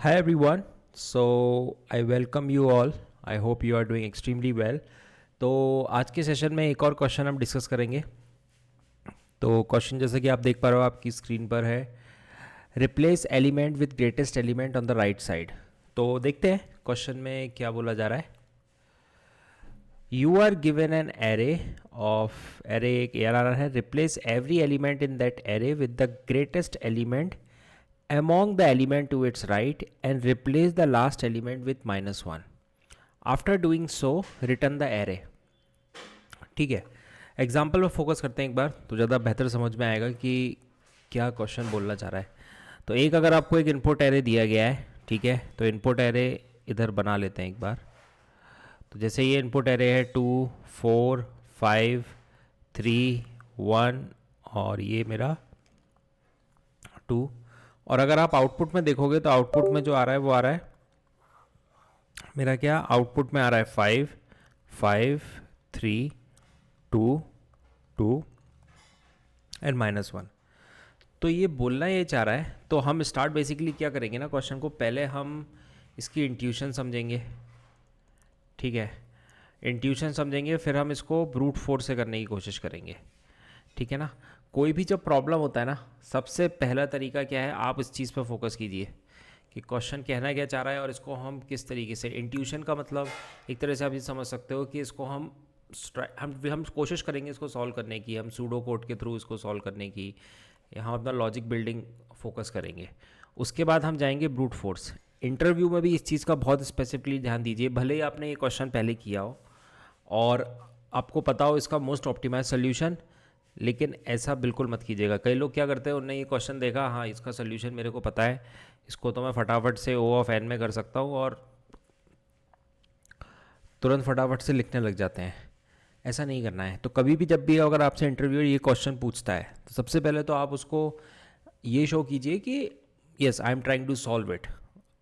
Hi everyone. So I welcome you all. I hope you are doing extremely well. तो आज के session में एक और क्वेश्चन हम डिस्कस करेंगे. तो क्वेश्चन जैसे कि आप देख पा रहे हो आपकी स्क्रीन पर है, replace element with greatest element on the right side. तो देखते हैं क्वेश्चन में क्या बोला जा रहा है. You are given an array of array, एक ए आर है, replace every element in that array with the greatest element among the element to its right and replace the last element with -1. After doing so, return the array. ठीक है, example में focus करते हैं एक बार तो ज़्यादा बेहतर समझ में आएगा कि क्या क्वेश्चन बोलना चाह रहा है. तो एक अगर आपको एक इनपुट एरे दिया गया है, ठीक है, तो इनपुट एरे इधर बना लेते हैं एक बार. तो जैसे ये इनपुट एरे है 2 4 5 3 1 और ये मेरा 2. और अगर आप आउटपुट में देखोगे तो आउटपुट में जो आ रहा है वो आ रहा है मेरा, क्या आउटपुट में आ रहा है 5 5 3 2 2 एंड -1. तो ये बोलना ये चाह रहा है. तो हम स्टार्ट बेसिकली क्या करेंगे ना, क्वेश्चन को पहले हम इसकी इंट्यूशन समझेंगे. ठीक है, इंट्यूशन समझेंगे, फिर हम इसको ब्रूट फोर्स से करने की कोशिश करेंगे. ठीक है ना. कोई भी जब प्रॉब्लम होता है ना, सबसे पहला तरीका क्या है, आप इस चीज़ पर फोकस कीजिए कि क्वेश्चन कहना क्या चाह रहा है और इसको हम किस तरीके से. इंट्यूशन का मतलब एक तरह से आप ये समझ सकते हो कि इसको हम कोशिश करेंगे इसको सॉल्व करने की, हम सूडो कोड के थ्रू इसको सॉल्व करने की, यहाँ अपना लॉजिक बिल्डिंग फोकस करेंगे. उसके बाद हम जाएंगे ब्रूट फोर्स. इंटरव्यू में भी इस चीज़ का बहुत स्पेसिफिकली ध्यान दीजिए, भले ही आपने ये क्वेश्चन पहले किया हो और आपको पता हो इसका मोस्ट ऑप्टिमाइज सोल्यूशन, लेकिन ऐसा बिल्कुल मत कीजिएगा. कई लोग क्या करते हैं, उन्होंने ये क्वेश्चन देखा, हाँ इसका सोल्यूशन मेरे को पता है, इसको तो मैं फटाफट से O ऑफ n में कर सकता हूँ, और तुरंत फटाफट से लिखने लग जाते हैं. ऐसा नहीं करना है. तो कभी भी जब भी अगर आपसे इंटरव्यूअर ये क्वेश्चन पूछता है तो सबसे पहले तो आप उसको ये शो कीजिए कि yes I am trying to solve it.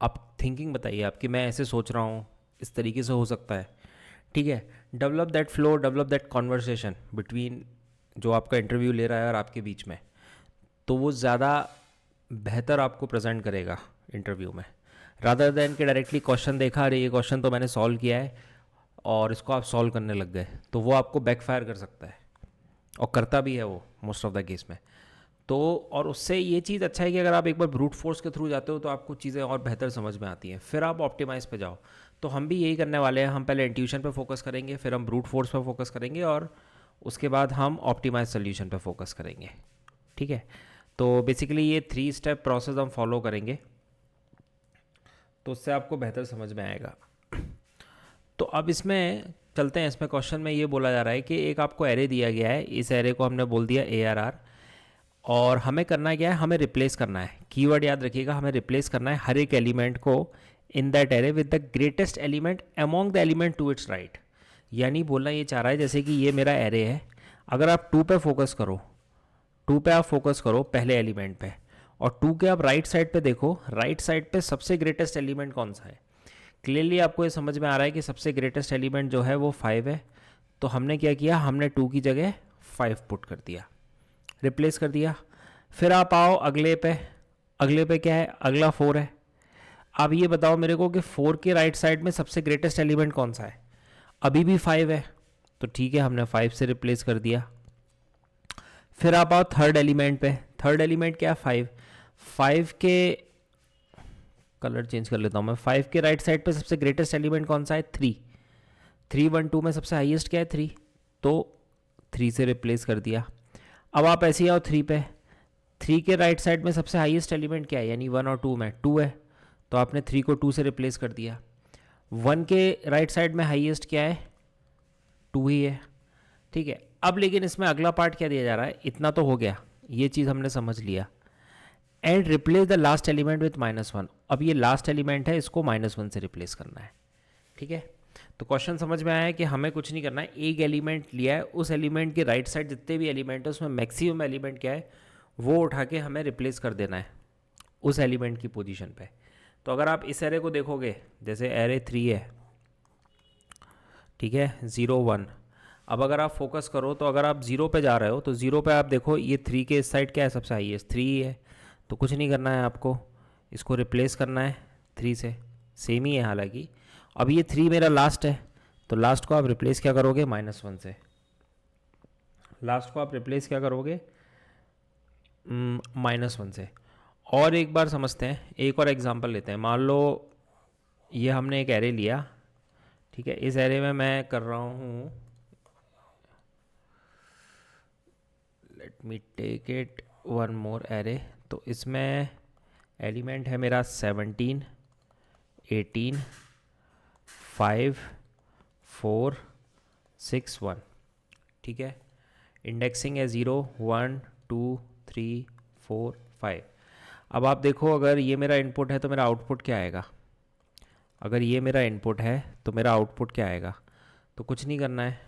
आप थिंकिंग बताइए आपकी, मैं ऐसे सोच रहा हूँ, इस तरीके से हो सकता है. ठीक है, develop that flow, develop that conversation between जो आपका इंटरव्यू ले रहा है और आपके बीच में. तो वो ज़्यादा बेहतर आपको प्रेजेंट करेगा इंटरव्यू में, रादर दैन कि डायरेक्टली क्वेश्चन देखा, अरे ये क्वेश्चन तो मैंने सॉल्व किया है और इसको आप सॉल्व करने लग गए, तो वो आपको बैकफायर कर सकता है और करता भी है वो मोस्ट ऑफ द केस में. तो और उससे ये चीज़ अच्छा है कि अगर आप एक बार ब्रूट फोर्स के थ्रू जाते हो तो आपको चीज़ें और बेहतर समझ में आती हैं, फिर आप ऑप्टिमाइज़ पे जाओ. तो हम भी यही करने वाले हैं. हम पहले इंट्यूशन पे फोकस करेंगे, फिर हम ब्रूट फोर्स पे फोकस करेंगे और उसके बाद हम ऑप्टिमाइज सोल्यूशन पे फोकस करेंगे. ठीक है, तो बेसिकली ये 3 स्टेप प्रोसेस हम फॉलो करेंगे, तो उससे आपको बेहतर समझ में आएगा. तो अब इसमें चलते हैं. इसमें क्वेश्चन में ये बोला जा रहा है कि एक आपको एरे दिया गया है, इस एरे को हमने बोल दिया ARR, और हमें करना क्या है, हमें रिप्लेस करना है. कीवर्ड याद रखिएगा, हमें रिप्लेस करना है हर एक एलिमेंट को in that array with the greatest element among the element to its right. यानी बोलना ये चाह रहा है जैसे कि ये मेरा एरे है, अगर आप 2 पे फोकस करो, 2 पे आप फोकस करो पहले एलिमेंट पे, और 2 के आप राइट साइड पे देखो, राइट साइड पे सबसे ग्रेटेस्ट एलिमेंट कौन सा है. क्लियरली आपको ये समझ में आ रहा है कि सबसे ग्रेटेस्ट एलिमेंट जो है वो 5 है. तो हमने क्या किया, हमने 2 की जगह 5 पुट कर दिया, रिप्लेस कर दिया. फिर आप आओ अगले पे, अगले पे क्या है, अगला 4 है. अब ये बताओ मेरे को कि 4 के राइट साइड में सबसे ग्रेटेस्ट एलिमेंट कौन सा है. अभी भी 5 है, तो ठीक है हमने 5 से रिप्लेस कर दिया. फिर आप आओ थर्ड एलिमेंट पे. थर्ड एलिमेंट क्या है, 5. 5 के कलर चेंज कर लेता हूँ मैं. 5 के राइट साइड पे सबसे ग्रेटेस्ट एलिमेंट कौन सा है, 3. 3 1 2 में सबसे हाईएस्ट क्या है, 3, तो 3 से रिप्लेस कर दिया. अब आप ऐसे ही आओ 3 पे. 3 के राइट साइड में सबसे हाईएस्ट एलिमेंट क्या है, यानी 1 और 2 में 2 है, तो आपने 3 को 2 से रिप्लेस कर दिया. 1 के राइट साइड में हाईएस्ट क्या है, 2 ही है. ठीक है, अब लेकिन इसमें अगला पार्ट क्या दिया जा रहा है, इतना तो हो गया, ये चीज़ हमने समझ लिया. And replace the last element with -1. अब ये लास्ट एलिमेंट है, इसको -1 से रिप्लेस करना है. ठीक है, तो क्वेश्चन समझ में आया है कि हमें कुछ नहीं करना है. एक एलिमेंट लिया है, उस एलिमेंट के राइट साइड जितने भी एलिमेंट है उसमें मैक्सिमम एलिमेंट क्या है वो उठा के हमें रिप्लेस कर देना है उस एलिमेंट की पोजीशन पे. तो अगर आप इस एरे को देखोगे, जैसे एरे 3 है, ठीक है, 0 1. अब अगर आप फोकस करो तो अगर आप 0 पे जा रहे हो तो 0 पे आप देखो ये 3 के इस साइड क्या है, सबसे हाईएस्ट 3 ही है. तो कुछ नहीं करना है आपको, इसको रिप्लेस करना है 3 से, सेम ही है हालांकि। अब ये 3 मेरा लास्ट है, तो लास्ट को आप रिप्लेस क्या करोगे, -1 से। लास्ट को आप रिप्लेस क्या करोगे, -1 से। और एक बार समझते हैं, एक और एग्जांपल लेते हैं। मान लो ये हमने एक एरे लिया, ठीक है। इस एरे में मैं कर रहा हूँ, let me take it one more array. तो इसमें एलिमेंट है मेरा 17, 18, 5, 4, 6, 1, ठीक है। इंडेक्सिंग है 0, 1, 2, 3, 4, 5। अब आप देखो, अगर ये मेरा इनपुट है तो मेरा आउटपुट क्या आएगा। अगर ये मेरा इनपुट है तो मेरा आउटपुट क्या आएगा। तो कुछ नहीं करना है,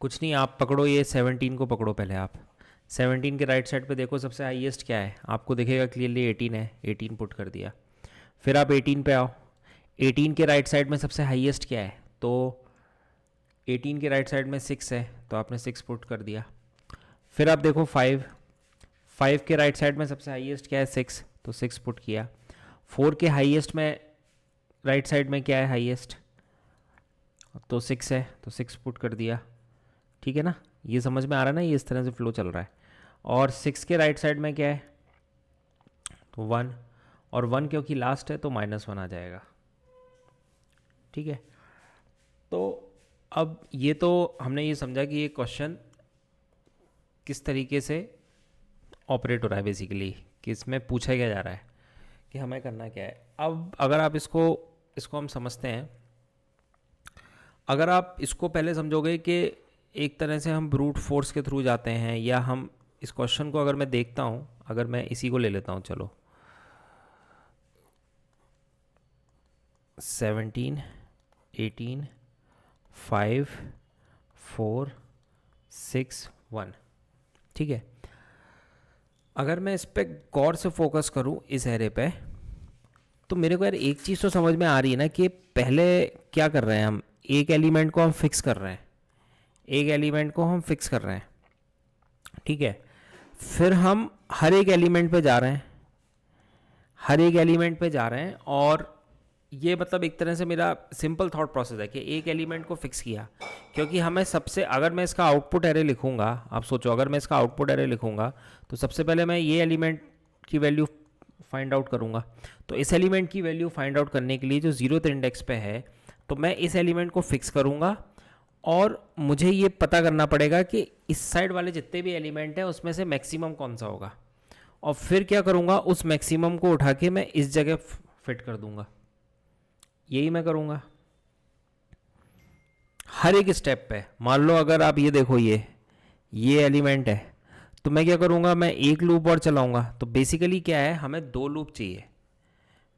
कुछ नहीं, आप पकड़ो ये 17 को पकड़ो पहले। आप 17 के राइट साइड पे देखो, सबसे हाईएस्ट क्या है, आपको दिखेगा क्लियरली 18 है, 18 पुट कर दिया। फिर आप 18 पे आओ, 18 के राइट साइड में सबसे हाईएस्ट क्या है, तो 18 के राइट साइड में 6 है, तो आपने 6 पुट कर दिया। फिर आप देखो 5, 5 के राइट साइड में सबसे हाईएस्ट क्या है, 6, तो 6 पुट किया। 4 के हाईएस्ट में राइट साइड में क्या है हाईएस्ट, तो 6 है, तो 6 पुट कर दिया, ठीक है ना। ये समझ में आ रहा है ना, ये इस तरह से फ्लो चल रहा है। और 6 के राइट साइड में क्या है, तो 1, और 1 क्योंकि लास्ट है तो -1 आ जाएगा, ठीक है। तो अब ये तो हमने ये समझा कि ये क्वेश्चन किस तरीके से ऑपरेट हो रहा है, बेसिकली कि इसमें पूछा क्या जा रहा है कि हमें करना क्या है। अब अगर आप इसको हम समझते हैं, अगर आप इसको पहले समझोगे कि एक तरह से हम ब्रूट फोर्स के थ्रू जाते हैं, या हम इस क्वेश्चन को अगर मैं देखता हूँ, अगर मैं इसी को ले लेता हूँ, चलो 17, 18, 5, 4, 6, 1, ठीक है। अगर मैं इस पर गौर से फोकस करूँ इस एरे पे, तो मेरे को यार एक चीज़ तो समझ में आ रही है ना कि पहले क्या कर रहे हैं हम, एक एलिमेंट को हम फिक्स कर रहे हैं, एक एलिमेंट को हम फिक्स कर रहे हैं, ठीक है। फिर हम हर एक एलिमेंट पे जा रहे हैं, हर एक एलिमेंट पे जा रहे हैं, और ये मतलब एक तरह से मेरा सिंपल थॉट प्रोसेस है कि एक एलिमेंट को फिक्स किया, क्योंकि हमें सबसे, अगर मैं इसका आउटपुट एरे लिखूंगा, आप सोचो अगर मैं इसका आउटपुट एरे लिखूंगा, तो सबसे पहले मैं ये एलिमेंट की वैल्यू फाइंड आउट करूंगा। तो इस एलिमेंट की वैल्यू फाइंड आउट करने के लिए जो 0th इंडेक्स पे है, तो मैं इस एलिमेंट को फिक्स करूंगा, और मुझे ये पता करना पड़ेगा कि इस साइड वाले जितने भी एलिमेंट हैं उसमें से मैक्सिमम कौन सा होगा, और फिर क्या करूँगा, उस मैक्सिमम को उठा के मैं इस जगह फिट कर दूंगा। यही मैं करूँगा हर एक स्टेप पे। मान लो अगर आप ये देखो, ये एलिमेंट है, तो मैं क्या करूँगा, मैं एक लूप और चलाऊँगा। तो बेसिकली क्या है, हमें 2 लूप चाहिए,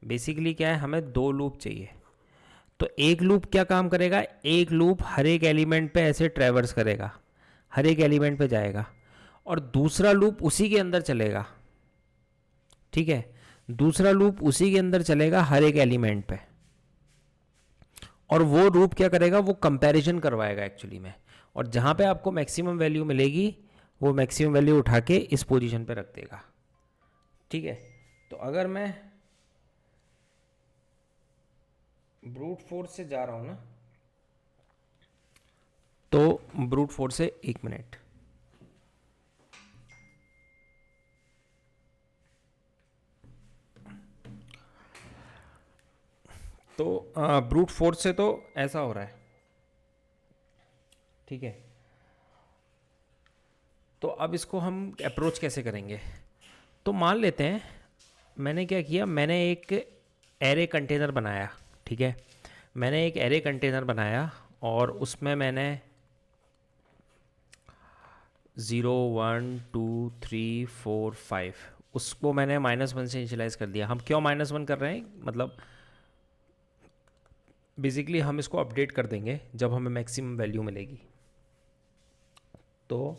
बेसिकली क्या है, हमें 2 लूप चाहिए। तो एक लूप क्या काम करेगा, एक लूप हर एक एलिमेंट पे ऐसे ट्रैवर्स करेगा, हर एक एलिमेंट पे जाएगा, और दूसरा लूप उसी के अंदर चलेगा, ठीक है। दूसरा लूप उसी के अंदर चलेगा हर एक एलिमेंट पे, और वो लूप क्या करेगा, वो कंपैरिजन करवाएगा एक्चुअली में, और जहाँ पे आपको मैक्सिमम वैल्यू मिलेगी वो मैक्सिमम वैल्यू उठा के इस पोजीशन पे रख देगा, ठीक है। तो अगर मैं ब्रूट फोर्स से जा रहा हूँ ना, तो ब्रूट फोर्स से, एक मिनट, तो ब्रूट फोर्स से तो ऐसा हो रहा है, ठीक है। तो अब इसको हम अप्रोच कैसे करेंगे, तो मान लेते हैं मैंने क्या किया, मैंने एक एरे कंटेनर बनाया, ठीक है। मैंने एक एरे कंटेनर बनाया, और उसमें मैंने 0, 1, 2, 3, 4, 5, उसको मैंने -1 से इनिशियलाइज कर दिया। हम क्यों -1 कर रहे हैं, मतलब बेसिकली हम इसको अपडेट कर देंगे जब हमें मैक्सिमम वैल्यू मिलेगी। तो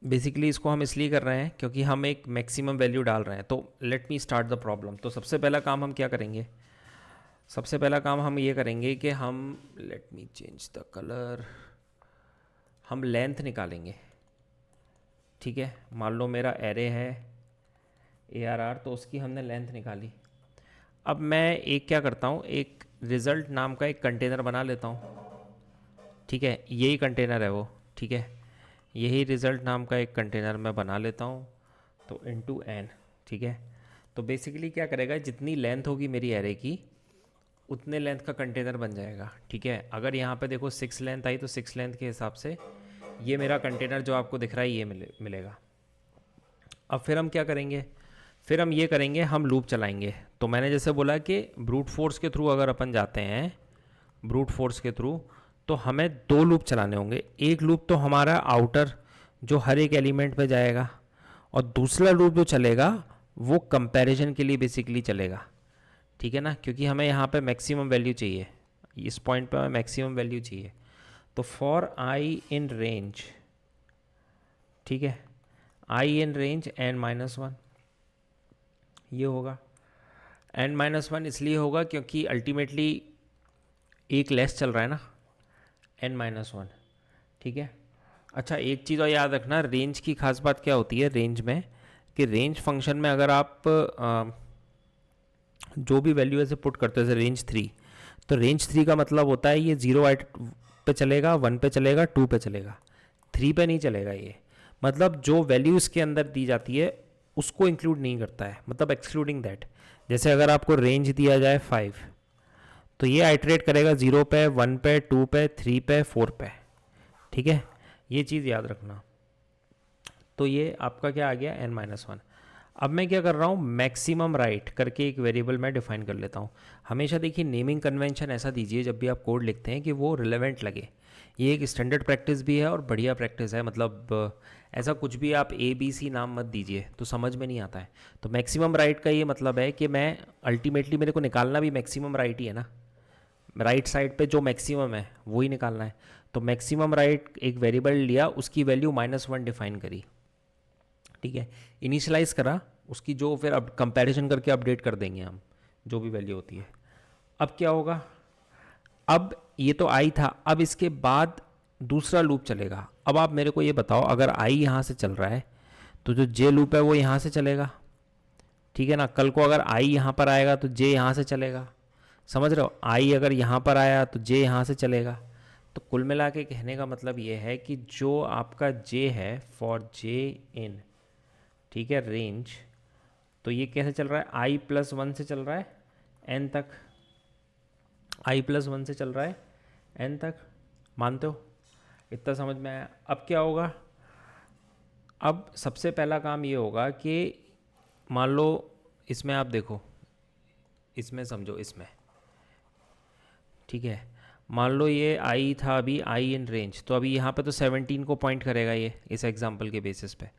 बेसिकली इसको हम इसलिए कर रहे हैं क्योंकि हम एक मैक्सिमम वैल्यू डाल रहे हैं। तो let me start the problem. तो सबसे पहला काम हम क्या करेंगे, सबसे पहला काम हम ये करेंगे कि हम, let me change the colour, हम लेंथ निकालेंगे, ठीक है, मान लो मेरा एरे है ARR, तो उसकी हमने लेंथ निकाली। अब मैं एक क्या करता हूँ, एक रिज़ल्ट नाम का एक कंटेनर बना लेता हूँ। ठीक है, यही कंटेनर है वो। ठीक है, यही रिज़ल्ट नाम का एक कंटेनर मैं बना लेता हूँ, तो इनटू n। ठीक है, तो बेसिकली क्या करेगा, जितनी लेंथ होगी मेरी एरे की उतने लेंथ का कंटेनर बन जाएगा। ठीक है, अगर यहाँ पे देखो 6 लेंथ आई तो 6 लेंथ के हिसाब से ये मेरा कंटेनर जो आपको दिख रहा है ये मिलेगा। अब फिर हम क्या करेंगे, फिर हम ये करेंगे, हम लूप चलाएंगे। तो मैंने जैसे बोला कि ब्रूट फोर्स के थ्रू अगर अपन जाते हैं, ब्रूट फोर्स के थ्रू, तो हमें 2 लूप चलाने होंगे। एक लूप तो हमारा आउटर जो हर एक एलिमेंट पे जाएगा, और दूसरा लूप जो चलेगा वो कंपैरिजन के लिए बेसिकली चलेगा। ठीक है ना, क्योंकि हमें यहाँ पे मैक्सिमम वैल्यू चाहिए, इस पॉइंट पे हमें मैक्सिमम वैल्यू चाहिए। तो फॉर आई इन रेंज, ठीक है, आई इन रेंज n-1, ये होगा। n-1 इसलिए होगा क्योंकि अल्टीमेटली एक लेस चल रहा है ना, n-1। ठीक है, अच्छा एक चीज़ और याद रखना, रेंज की खास बात क्या होती है रेंज में, कि रेंज फंक्शन में अगर आप जो भी वैल्यू ऐसे पुट करते हो, जैसे रेंज 3, तो रेंज 3 का मतलब होता है ये 0 पे चलेगा, 1 पे चलेगा, 2 पे चलेगा, 3 पे नहीं चलेगा ये। मतलब जो वैल्यू इसके अंदर दी जाती है उसको इंक्लूड नहीं करता है, मतलब एक्सक्लूडिंग दैट। जैसे अगर आपको रेंज दिया जाए 5, तो ये आइट्रेट करेगा 0 पे, 1 पे, 2 पे, 3 पे, 4 पे। ठीक है, ये चीज़ याद रखना। तो ये आपका क्या आ गया, n-1। अब मैं क्या कर रहा हूँ, मैक्सिमम राइट करके एक वेरिएबल मैं डिफाइन कर लेता हूँ। हमेशा देखिए नेमिंग कन्वेंशन ऐसा दीजिए जब भी आप कोड लिखते हैं कि वो रिलेवेंट लगे। ये एक स्टैंडर्ड प्रैक्टिस भी है और बढ़िया प्रैक्टिस है, मतलब ऐसा कुछ भी आप ABC नाम मत दीजिए तो समझ में नहीं आता है। तो मैक्सिमम राइट का ये मतलब है कि मैं अल्टीमेटली मेरे को निकालना भी मैक्सिमम राइट ही है ना, राइट साइड पे जो मैक्सिमम है वही निकालना है। तो मैक्सिमम राइट एक वेरिएबल लिया, उसकी वैल्यू -1 डिफाइन करी। ठीक है, इनिशियलाइज करा, उसकी जो फिर अब कंपैरिजन करके अपडेट कर देंगे हम, जो भी वैल्यू होती है। अब क्या होगा, अब ये तो आई था, अब इसके बाद दूसरा लूप चलेगा। अब आप मेरे को ये बताओ, अगर आई यहाँ से चल रहा है तो जो जे लूप है वो यहाँ से चलेगा। ठीक है ना, कल को अगर आई यहाँ पर आएगा तो जे यहाँ से चलेगा। समझ रहे हो, आई अगर यहाँ पर आया तो जे यहाँ से चलेगा। तो कुल मिला के कहने का मतलब ये है कि जो आपका जे है फॉर जे इन, ठीक है, रेंज, तो ये कैसे चल रहा है, i+1 से चल रहा है n तक, i+1 से चल रहा है n तक। मानते हो, इतना समझ में आया। अब क्या होगा, अब सबसे पहला काम ये होगा कि मान लो इसमें आप देखो, इसमें समझो, इसमें ठीक है, मान लो ये आई था अभी, आई इन रेंज, तो अभी यहाँ पे तो 17 को पॉइंट करेगा ये इस एग्जांपल के बेसिस पे।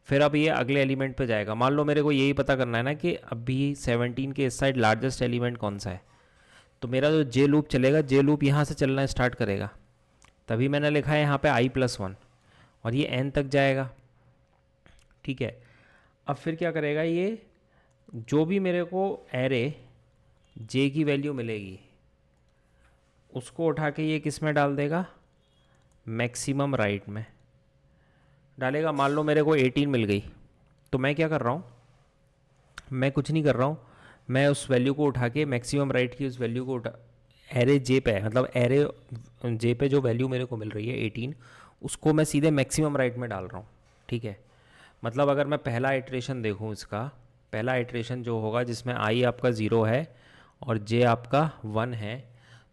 फिर अब ये अगले एलिमेंट पे जाएगा। मान लो मेरे को यही पता करना है ना कि अभी 17 के इस साइड लार्जेस्ट एलिमेंट कौन सा है, तो मेरा जो जे लूप चलेगा, जे लूप यहाँ से चलना स्टार्ट करेगा। तभी मैंने लिखा है यहाँ पे i+1, और ये n तक जाएगा। ठीक है, अब फिर क्या करेगा ये, जो भी मेरे को एरे जे की वैल्यू मिलेगी उसको उठा के ये किस में डाल देगा, मैक्सिमम राइट में डालेगा। मान लो मेरे को 18 मिल गई, तो मैं क्या कर रहा हूँ, मैं कुछ नहीं कर रहा हूँ, मैं उस वैल्यू को उठा के मैक्सिमम राइट की उस वैल्यू को उठा, एरे जे पे है, मतलब एरे जे पे जो वैल्यू मेरे को मिल रही है 18, उसको मैं सीधे मैक्सिमम राइट में डाल रहा हूँ। ठीक है, मतलब अगर मैं पहला इटरेशन देखूँ इसका, पहला इटरेशन जो होगा जिसमें आई आपका 0 है और जे आपका 1 है,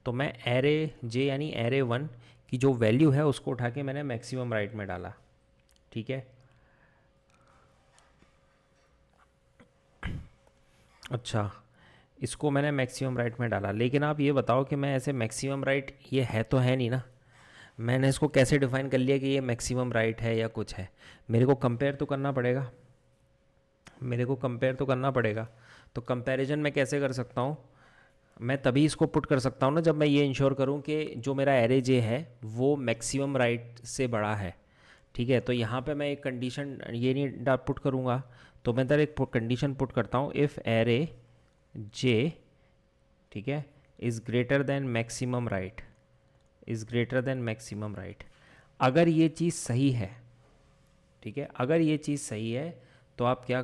तो मैं एरे जे यानी एरे 1 की जो वैल्यू है उसको उठा के मैंने मैक्सिमम राइट में डाला। ठीक है, अच्छा, इसको मैंने मैक्सिमम राइट में डाला, लेकिन आप ये बताओ कि मैं ऐसे मैक्सिमम राइट ये है तो है नहीं ना, मैंने इसको कैसे डिफाइन कर लिया कि ये मैक्सिमम राइट है या कुछ है। मेरे को कंपेयर तो करना पड़ेगा, मेरे को कंपेयर तो करना पड़ेगा। तो कंपैरिजन मैं कैसे कर सकता हूँ, मैं तभी इसको पुट कर सकता हूँ ना जब मैं ये इंश्योर करूँ कि जो मेरा एरे जे है वो मैक्सिमम राइट से बड़ा है। ठीक है, तो यहाँ पे मैं एक कंडीशन ये नहीं पुट करूँगा, तो मैं इधर एक कंडीशन पुट करता हूँ, इफ़ एरे जे, ठीक है, is greater than maximum right, is greater than maximum right. अगर ये चीज़ सही है, ठीक है। अगर ये चीज़ सही है तो आप क्या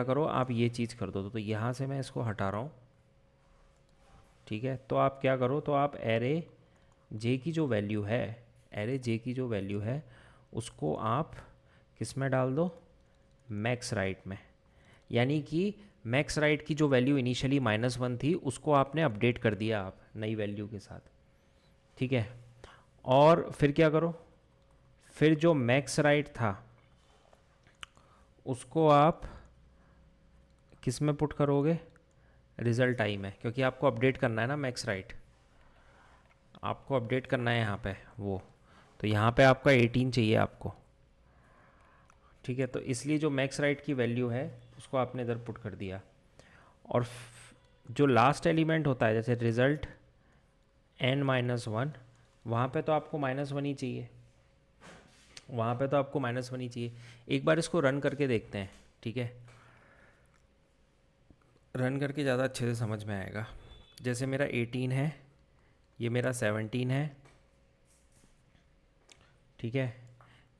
करो, आप ये चीज़ कर दो। तो यहाँ से मैं इसको हटा रहा हूँ, ठीक है। तो आप क्या करो, तो आप एरे जे की जो वैल्यू है, उसको आप किस में डाल दो, मैक्स राइट में। यानी कि मैक्स राइट की जो वैल्यू इनिशियली -1 थी उसको आपने अपडेट कर दिया आप नई वैल्यू के साथ, ठीक है। और फिर क्या करो, फिर जो मैक्स राइट था उसको आप किस में पुट करोगे, रिज़ल्ट आई में, क्योंकि आपको अपडेट करना है ना मैक्स राइट, आपको अपडेट करना है यहाँ पे वो। तो यहाँ पे आपका 18 चाहिए आपको, ठीक है। तो इसलिए जो मैक्स राइट की वैल्यू है उसको आपने इधर पुट कर दिया। और जो लास्ट एलिमेंट होता है जैसे रिज़ल्ट n-1, वहाँ पे तो आपको -1 ही चाहिए, एक बार इसको रन करके देखते हैं, ठीक है। रन करके ज़्यादा अच्छे से समझ में आएगा। जैसे मेरा 18 है, ये मेरा 17 है, ठीक है।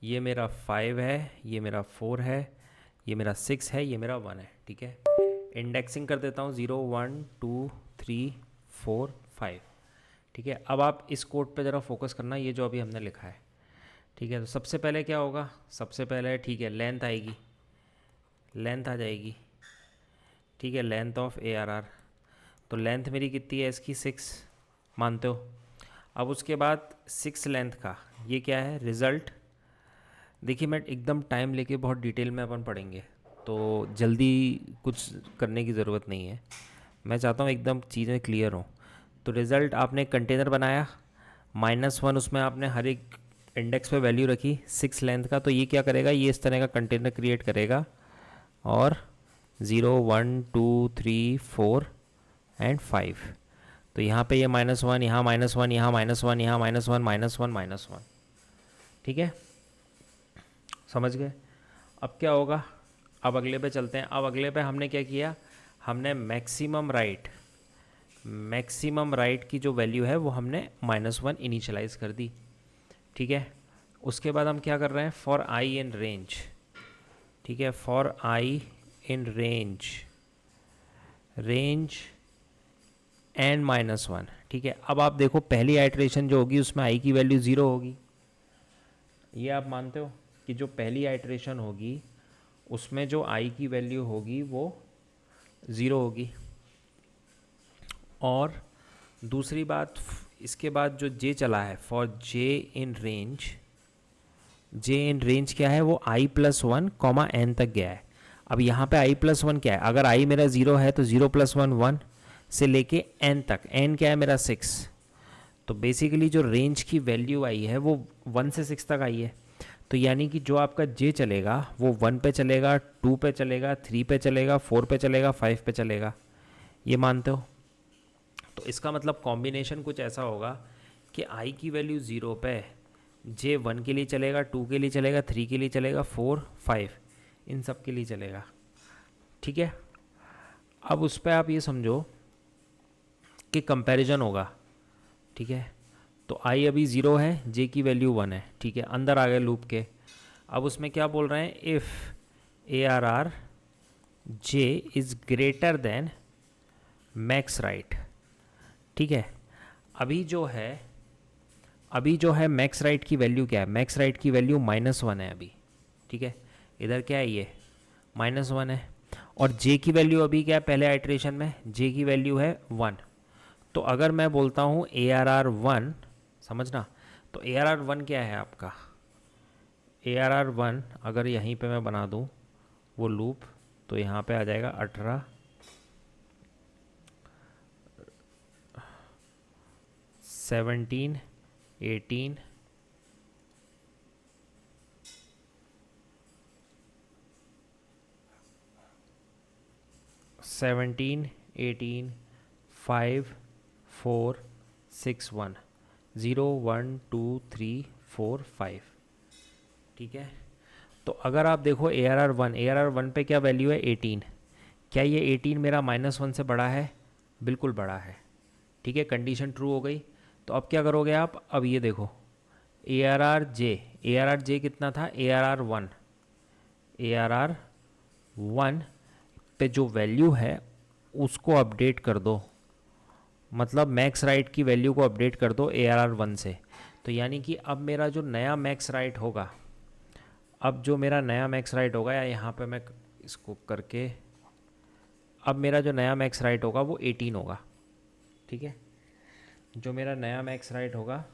ये मेरा 5 है, ये मेरा 4 है, ये मेरा 6 है, ये मेरा 1 है, ठीक है। इंडेक्सिंग कर देता हूँ 0 1 2 3 4 5, ठीक है। अब आप इस कोड पे ज़रा फोकस करना, ये जो अभी हमने लिखा है, ठीक है। तो सबसे पहले क्या होगा, सबसे पहले ठीक है लेंथ आएगी, लेंथ आ जाएगी, ठीक है, लेंथ ऑफ ARR। तो लेंथ मेरी कितनी है इसकी, 6 मानते हो। अब उसके बाद 6 लेंथ का ये क्या है, रिज़ल्ट। देखिए मैं एकदम टाइम लेके बहुत डिटेल में अपन पढ़ेंगे, तो जल्दी कुछ करने की ज़रूरत नहीं है, मैं चाहता हूँ एकदम चीज़ें क्लियर हों। तो रिज़ल्ट आपने कंटेनर बनाया, -1 उसमें आपने हर एक इंडेक्स पे वैल्यू रखी 6 लेंथ का। तो ये क्या करेगा, ये इस तरह का कंटेनर क्रिएट करेगा और 0 1 2 3 4 एंड 5। तो यहाँ पे ये -1, यहाँ -1, यहाँ -1, यहाँ -1, -1, -1, ठीक है, समझ गए। अब क्या होगा, अब अगले पे चलते हैं। अब अगले पे हमने क्या किया, हमने मैक्सिमम राइट की जो वैल्यू है वो हमने -1 इनिशियलाइज़ कर दी, ठीक है। उसके बाद हम क्या कर रहे हैं, फॉर आई इन रेंज, ठीक है, for i in range n-1, ठीक है। अब आप देखो पहली आइट्रेशन जो होगी उसमें आई की वैल्यू 0 होगी, ये आप मानते हो कि जो पहली आइट्रेशन होगी उसमें जो आई की वैल्यू होगी वो 0 होगी। और दूसरी बात, इसके बाद जो जे चला है, फॉर जे इन रेंज क्या है, वो i+1, n तक गया है। अब यहाँ पे i+1 क्या है, अगर i मेरा 0 है तो 0 + 1 1 से लेके n तक, n क्या है मेरा 6। तो बेसिकली जो रेंज की वैल्यू आई है वो 1 से 6 तक आई है। तो यानी कि जो आपका जे चलेगा वो 1 पे चलेगा, 2 पे चलेगा, 3 पे चलेगा, 4 पे चलेगा, 5 पे चलेगा, ये मानते हो। तो इसका मतलब कॉम्बिनेशन कुछ ऐसा होगा कि आई की वैल्यू 0 पे जे 1 के लिए चलेगा, 2 के लिए चलेगा, 3 के लिए चलेगा, 4 5 इन सब के लिए चलेगा, ठीक है। अब उस पर आप ये समझो कि कंपैरिजन होगा, ठीक है। तो आई अभी 0 है, जे की वैल्यू 1 है, ठीक है, अंदर आ गए लूप के। अब उसमें क्या बोल रहे हैं, if ARR J is greater than max right, ठीक है। अभी जो है मैक्स राइट की वैल्यू क्या है, मैक्स राइट की वैल्यू -1 है अभी, ठीक है। इधर क्या है, ये -1 है। और जे की वैल्यू अभी क्या है, पहले आइट्रेशन में जे की वैल्यू है 1। तो अगर मैं बोलता हूँ ARR 1, समझना, तो ARR 1 क्या है आपका, ARR 1 अगर यहीं पे मैं बना दूँ वो लूप, तो यहाँ पे आ जाएगा 18 17 18 17 18 5 4 6 1 0 1 2 3 4 5, ठीक है। तो अगर आप देखो ARR 1 पे क्या वैल्यू है, 18। क्या ये 18 मेरा -1 से बड़ा है, बिल्कुल बड़ा है, ठीक है, कंडीशन ट्रू हो गई। तो अब क्या करोगे आप, अब ये देखो ARR ARR कितना था, ARR 1 पे जो वैल्यू है उसको अपडेट कर दो, मतलब मैक्स राइट की वैल्यू को अपडेट कर दो ARR 1 से। तो यानी कि अब मेरा जो नया मैक्स राइट होगा, या यहाँ पे मैं इसको करके, अब मेरा जो नया मैक्स राइट होगा वो 18 होगा। ठीक है, जो मेरा नया मैक्स राइट होगा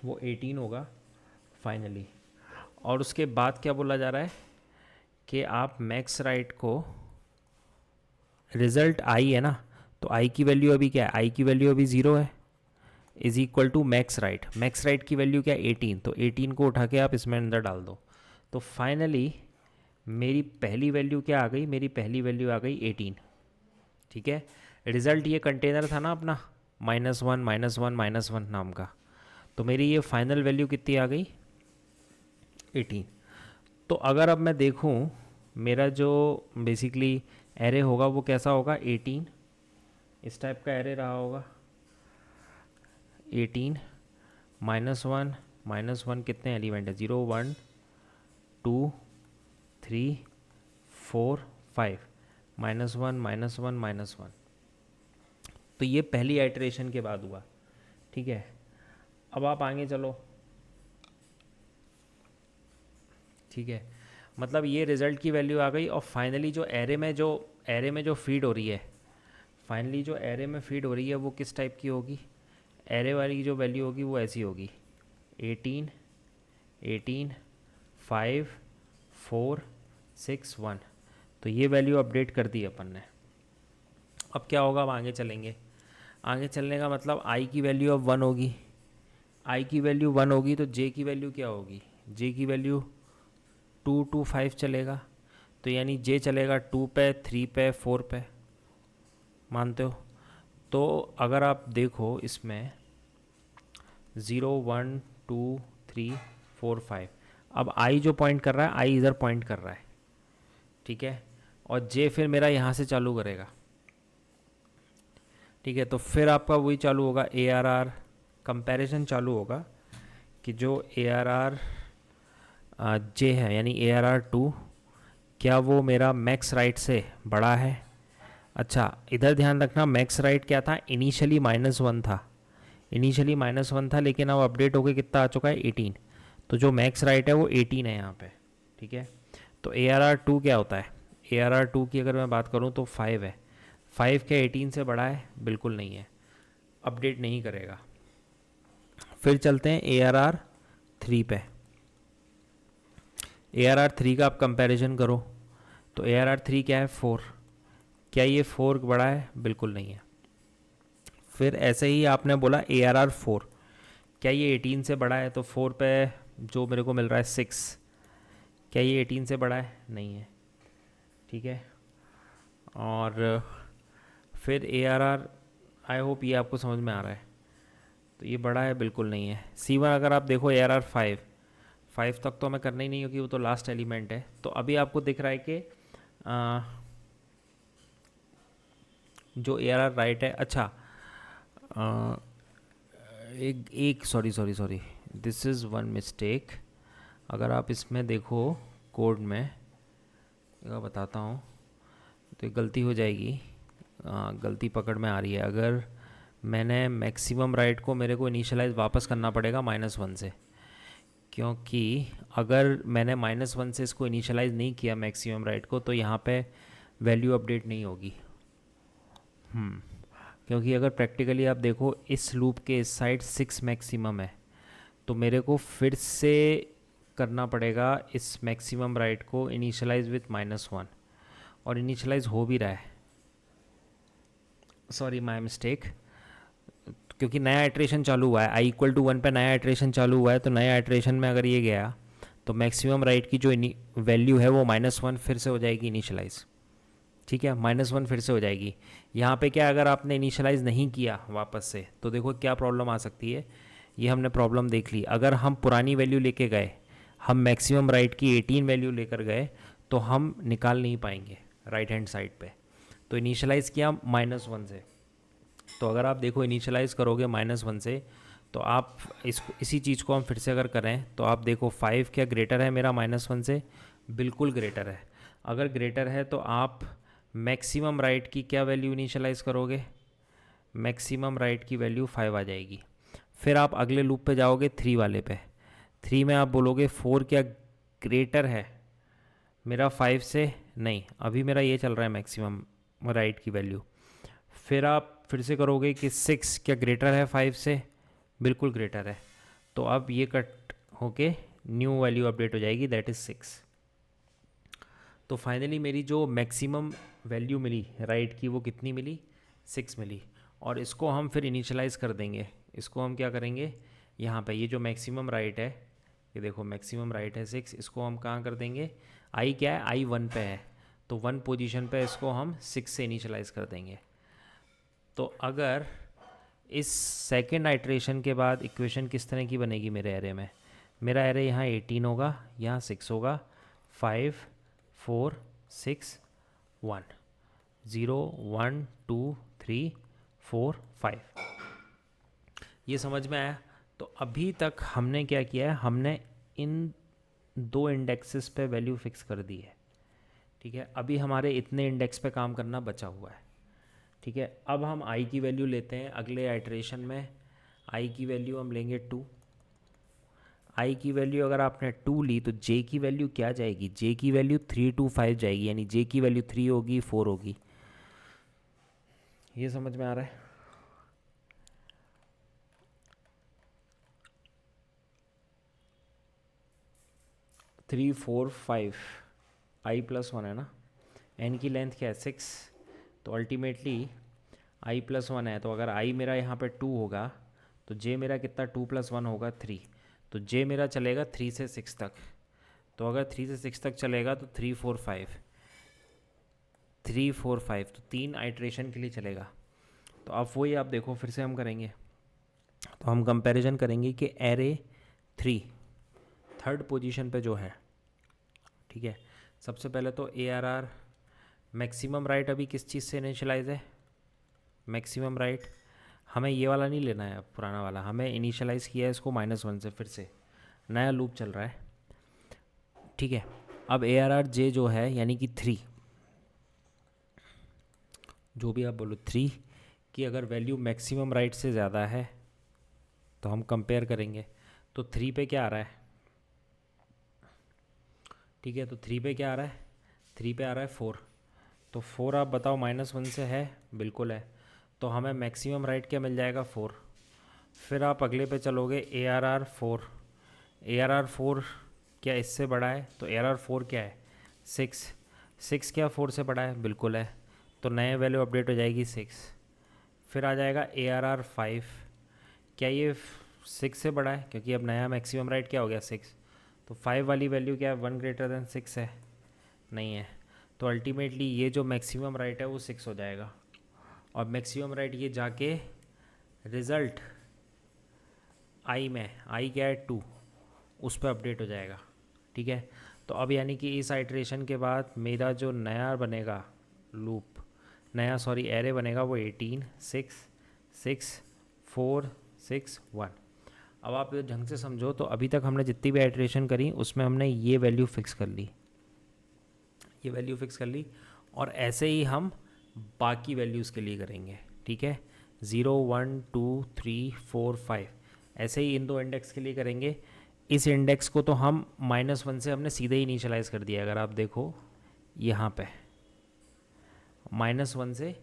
वो 18 होगा फाइनली। और उसके बाद क्या बोला जा रहा है कि आप मैक्स राइट को, रिज़ल्ट आई है ना, तो आई की वैल्यू अभी क्या है, आई की वैल्यू अभी 0 है, is equal to max right की वैल्यू क्या है 18, तो 18 को उठा के आप इसमें अंदर डाल दो। तो फाइनली मेरी पहली वैल्यू क्या आ गई, मेरी पहली वैल्यू आ गई 18। ठीक है, रिज़ल्ट ये कंटेनर था ना अपना -1 नाम का, तो मेरी ये फाइनल वैल्यू कितनी आ गई 18। तो अगर अब मैं देखूं मेरा जो बेसिकली एरे होगा वो कैसा होगा, 18 इस टाइप का एरे रहा होगा। 18 -1 कितने एलिमेंट है, 0 1 2 3 4 5, -1 तो ये पहली आइटरेशन के बाद हुआ। ठीक है, अब आप आगे चलो। ठीक है, मतलब ये रिज़ल्ट की वैल्यू आ गई, और फाइनली जो एरे में जो फीड हो रही है, वो किस टाइप की होगी, एरे वाली जो वैल्यू होगी वो ऐसी होगी 18 18 5 4 6 1। तो ये वैल्यू अपडेट कर दी अपन ने। अब क्या होगा, अब आगे चलेंगे। आगे चलने का मतलब आई की वैल्यू अब 1 होगी, तो जे की वैल्यू क्या होगी, जे की वैल्यू 2 to 5 चलेगा। तो यानी जे चलेगा 2 पे, 3 पे, 4 पे, मानते हो। तो अगर आप देखो इसमें 0 1 2 3 4 5, अब आई जो पॉइंट कर रहा है, आई इधर पॉइंट कर रहा है। ठीक है, और जे फिर मेरा यहाँ से चालू करेगा। ठीक है, तो फिर आपका वही चालू होगा, ARR कंपैरिजन चालू होगा कि जो ARR जे है यानी ARR 2 क्या वो मेरा मैक्स राइट से बड़ा है। अच्छा, इधर ध्यान रखना, मैक्स राइट क्या था, इनिशियली -1 था, लेकिन अब अपडेट होकर कितना आ चुका है 18। तो जो मैक्स राइट है वो 18 है यहाँ पे। ठीक है, तो ARR 2 क्या होता है, ARR 2 की अगर मैं बात करूँ तो 5 है। 5 क्या 18 से बड़ा है, बिल्कुल नहीं है, अपडेट नहीं करेगा। फिर चलते हैं ARR 3 पे। ARR 3 का आप कंपैरिजन करो, तो ARR 3 क्या है 4, क्या ये 4 बड़ा है, बिल्कुल नहीं है। फिर ऐसे ही आपने बोला ARR 4, क्या ये 18 से बड़ा है, तो 4 पे जो मेरे को मिल रहा है 6, क्या ये 18 से बड़ा है, नहीं है। ठीक है, और फिर ARR, आई होप ये आपको समझ में आ रहा है, तो ये बड़ा है, बिल्कुल नहीं है। C1 अगर आप देखो ARR 5 तक तो हमें करना ही नहीं क्योंकि वो तो लास्ट एलिमेंट है। तो अभी आपको दिख रहा है कि जो ARR राइट है, अच्छा एक sorry this is one mistake. अगर आप इसमें देखो कोड में, बताता हूँ, तो एक गलती हो जाएगी, गलती पकड़ में आ रही है। अगर मैंने मैक्सिमम राइट को, मेरे को इनिशियलाइज वापस करना पड़ेगा -1 से, क्योंकि अगर मैंने -1 से इसको इनिशियलाइज नहीं किया मैक्सिमम राइट को, तो यहाँ पे वैल्यू अपडेट नहीं होगी। क्योंकि अगर प्रैक्टिकली आप देखो इस लूप के इस साइड 6 मैक्सिमम है, तो मेरे को फिर से करना पड़ेगा इस मैक्सिमम राइट को इनिशियलाइज विथ -1, और इनिशियलाइज हो भी रहा है, सॉरी माय मिस्टेक, क्योंकि नया इटरेशन चालू हुआ है, i=1 पे नया इटरेशन चालू हुआ है। तो नया इटरेशन में अगर ये गया तो मैक्सिमम राइट की जो वैल्यू है वो -1 फिर से हो जाएगी इनिशियलाइज। ठीक है, -1 फिर से हो जाएगी। यहाँ पे क्या, अगर आपने इनिशियलाइज नहीं किया वापस से, तो देखो क्या प्रॉब्लम आ सकती है। ये हमने प्रॉब्लम देख ली, अगर हम पुरानी वैल्यू लेके गए, हम मैक्सिमम राइट की 18 वैल्यू लेकर गए, तो हम निकाल नहीं पाएंगे राइट हैंड साइड पे। तो इनिशियलाइज़ किया -1 से, तो अगर आप देखो इनिशियलाइज़ करोगे -1 से, तो आप इसको इसी चीज़ को हम फिर से अगर करें तो आप देखो 5 क्या ग्रेटर है मेरा -1 से, बिल्कुल ग्रेटर है। अगर ग्रेटर है तो आप मैक्सिमम राइट की क्या वैल्यू इनिशियलाइज़ करोगे, मैक्सिमम राइट की वैल्यू 5 आ जाएगी। फिर आप अगले लूप पे जाओगे 3 वाले पे, 3 में आप बोलोगे 4 क्या ग्रेटर है मेरा 5 से, नहीं अभी मेरा ये चल रहा है मैक्सिमम राइट की वैल्यू। फिर आप फिर से करोगे कि 6 क्या ग्रेटर है 5 से, बिल्कुल ग्रेटर है। तो अब ये कट होके न्यू वैल्यू अपडेट हो जाएगी, दैट इज़ 6। तो फाइनली मेरी जो मैक्सिमम वैल्यू मिली राइट की वो कितनी मिली, 6 मिली। और इसको हम फिर इनिशियलाइज़ कर देंगे। इसको हम क्या करेंगे, यहाँ पे ये जो मैक्सिमम राइट है, ये देखो मैक्सिमम राइट है 6, इसको हम कहाँ कर देंगे, आई क्या है, आई 1 पे है, तो 1 पोजीशन पे इसको हम 6 से इनिशियलाइज़ कर देंगे। तो अगर इस सेकेंड आइट्रेशन के बाद इक्वेशन किस तरह की बनेगी मेरे एरे में, मेरा एरे यहाँ 18 होगा, यहाँ 6 होगा, 5 4 6 1 0 1 2 3 4 5। ये समझ में आया। तो अभी तक हमने क्या किया है, हमने इन दो इंडेक्सेस पे वैल्यू फिक्स कर दी है। ठीक है, अभी हमारे इतने इंडेक्स पे काम करना बचा हुआ है। ठीक है, अब हम आई की वैल्यू लेते हैं अगले आइट्रेशन में। आई की वैल्यू हम लेंगे 2। आई की वैल्यू अगर आपने 2 ली तो जे की वैल्यू क्या जाएगी, जे की वैल्यू 3 2 5 जाएगी, यानी जे की वैल्यू 3 होगी 4 होगी। ये समझ में आ रहा है। थ्री 4 5 आई +1 है ना, एन की लेंथ क्या है 6, तो अल्टीमेटली आई +1 है, तो अगर आई मेरा यहाँ पे 2 होगा तो जे मेरा कितना 2 + 1 होगा 3, तो जे मेरा चलेगा 3 से 6 तक। तो अगर 3 से 6 तक चलेगा तो 3 4 5 3 4 5, तो 3 आइट्रेशन के लिए चलेगा। तो अब वही आप देखो फिर से हम करेंगे, तो हम कंपैरिजन करेंगे कि एरे 3 थर्ड पोजीशन पे जो है, ठीक है, सबसे पहले तो a r r maximum right अभी किस चीज़ से इनिशियलाइज है, मैक्सिमम राइट हमें ये वाला नहीं लेना है, अब पुराना वाला हमें इनिशियलाइज़ किया है इसको -1 से, फिर से नया लूप चल रहा है। ठीक है, अब ए आर आर जे जो है यानी कि 3, जो भी आप बोलो 3 की अगर वैल्यू मैक्सिमम राइट से ज़्यादा है तो हम कंपेयर करेंगे। तो 3 पे क्या आ रहा है, ठीक है, तो 3 पे क्या आ रहा है, 3 पे आ रहा है 4, तो 4 आप बताओ -1 से है, बिल्कुल है, तो हमें मैक्सिमम राइट क्या मिल जाएगा 4। फिर आप अगले पे चलोगे a r r 4, a r r 4 क्या इससे बड़ा है, तो ए आर आर 4 क्या है 6, 6 क्या 4 से बड़ा है, बिल्कुल है, तो नए वैल्यू अपडेट हो जाएगी 6। फिर आ जाएगा ए आर आर 5, क्या ये 6 से बड़ा है, क्योंकि अब नया मैक्सिमम राइट क्या हो गया 6, तो 5 वाली वैल्यू क्या है 1 ग्रेटर देन 6 है, नहीं है, तो अल्टीमेटली ये जो मैक्सिमम राइट है वो 6 हो जाएगा। और मैक्सिमम राइट ये जाके रिज़ल्ट आई में, आई क्या है 2, उस पर अपडेट हो जाएगा। ठीक है, तो अब यानी कि इस आइट्रेशन के बाद मेरा जो नया बनेगा लूप, नया सॉरी एरे बनेगा वो 18 6 6 4 6 1। अब आप ये ढंग से समझो, तो अभी तक हमने जितनी भी आइट्रेशन करी उसमें हमने ये वैल्यू फ़िक्स कर ली, ये वैल्यू फ़िक्स कर ली, और ऐसे ही हम बाकी वैल्यूज़ के लिए करेंगे। ठीक है, 0 1 2 3 4 5 ऐसे ही इन दो इंडेक्स के लिए करेंगे। इस इंडेक्स को तो हम -1 से हमने सीधे ही इनिशियलाइज़ कर दिया, अगर आप देखो यहाँ पे -1 से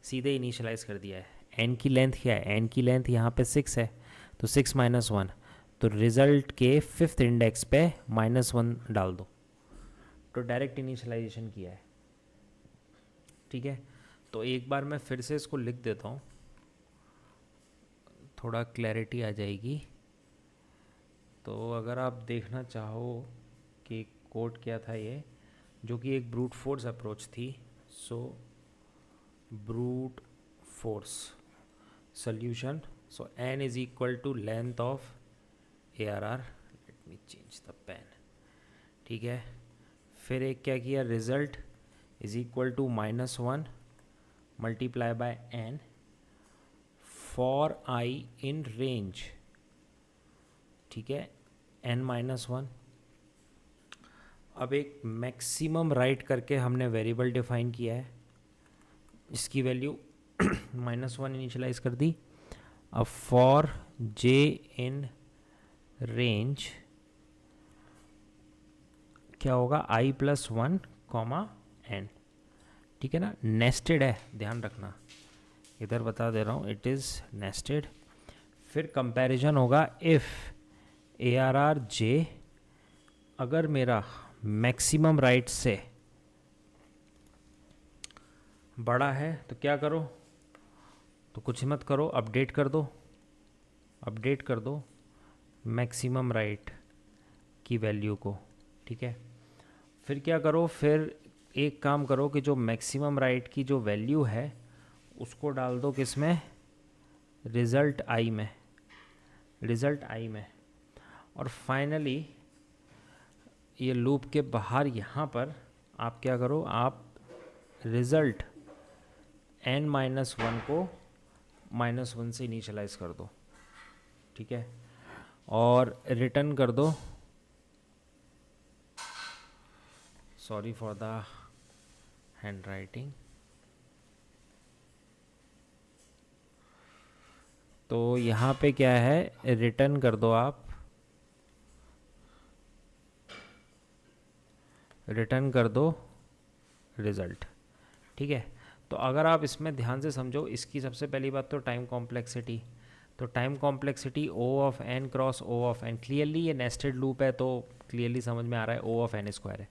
सीधे इनिशियलाइज़ कर दिया है। एन की लेंथ क्या है, एन की लेंथ यहाँ पे 6 है, तो 6 - 1, तो रिज़ल्ट के 5th इंडेक्स पे -1 डाल दो, तो डायरेक्ट इनिशियलाइजेशन किया है। ठीक है, तो एक बार मैं फिर से इसको लिख देता हूँ, थोड़ा क्लैरिटी आ जाएगी। तो अगर आप देखना चाहो कि कोड क्या था ये, जो कि एक ब्रूट फोर्स अप्रोच थी, so brute force solution, so n is equal to length of ARR, let me change the pen। ठीक है, फिर एक क्या किया, result is equal to -1 multiply by n for i in range ठीक है, n-1। अब एक मैक्सिमम राइट करके हमने वेरिएबल डिफाइन किया है, इसकी वैल्यू -1 इनिशियलाइज कर दी। अब फॉर j इन रेंज क्या होगा, i+1, n। ठीक है ना, नेस्टेड है, ध्यान रखना, इधर बता दे रहा हूँ, इट इज़ नेस्टेड। फिर कंपैरिजन होगा इफ़ ARR j अगर मेरा मैक्सिमम राइट से बड़ा है तो क्या करो, तो कुछ मत करो, अपडेट कर दो मैक्सिमम राइट की वैल्यू को। ठीक है, फिर क्या करो, फिर एक काम करो कि जो मैक्सिमम राइट की जो वैल्यू है उसको डाल दो किस में, रिज़ल्ट आई में। और फाइनली ये लूप के बाहर यहाँ पर आप क्या करो, आप रिज़ल्ट n-1 को -1 से इनिशियलाइज कर दो। ठीक है, और रिटर्न कर दो, sorry for the hand writing. तो यहाँ पे क्या है, रिटर्न कर दो आप, रिटर्न कर दो रिज़ल्ट। ठीक है, तो अगर आप इसमें ध्यान से समझो, इसकी सबसे पहली बात तो टाइम कॉम्प्लेक्सिटी, तो time complexity O of n cross O of n, clearly ये नेस्टेड लूप है तो क्लियरली समझ में आ रहा है O ऑफ n स्क्वायर है।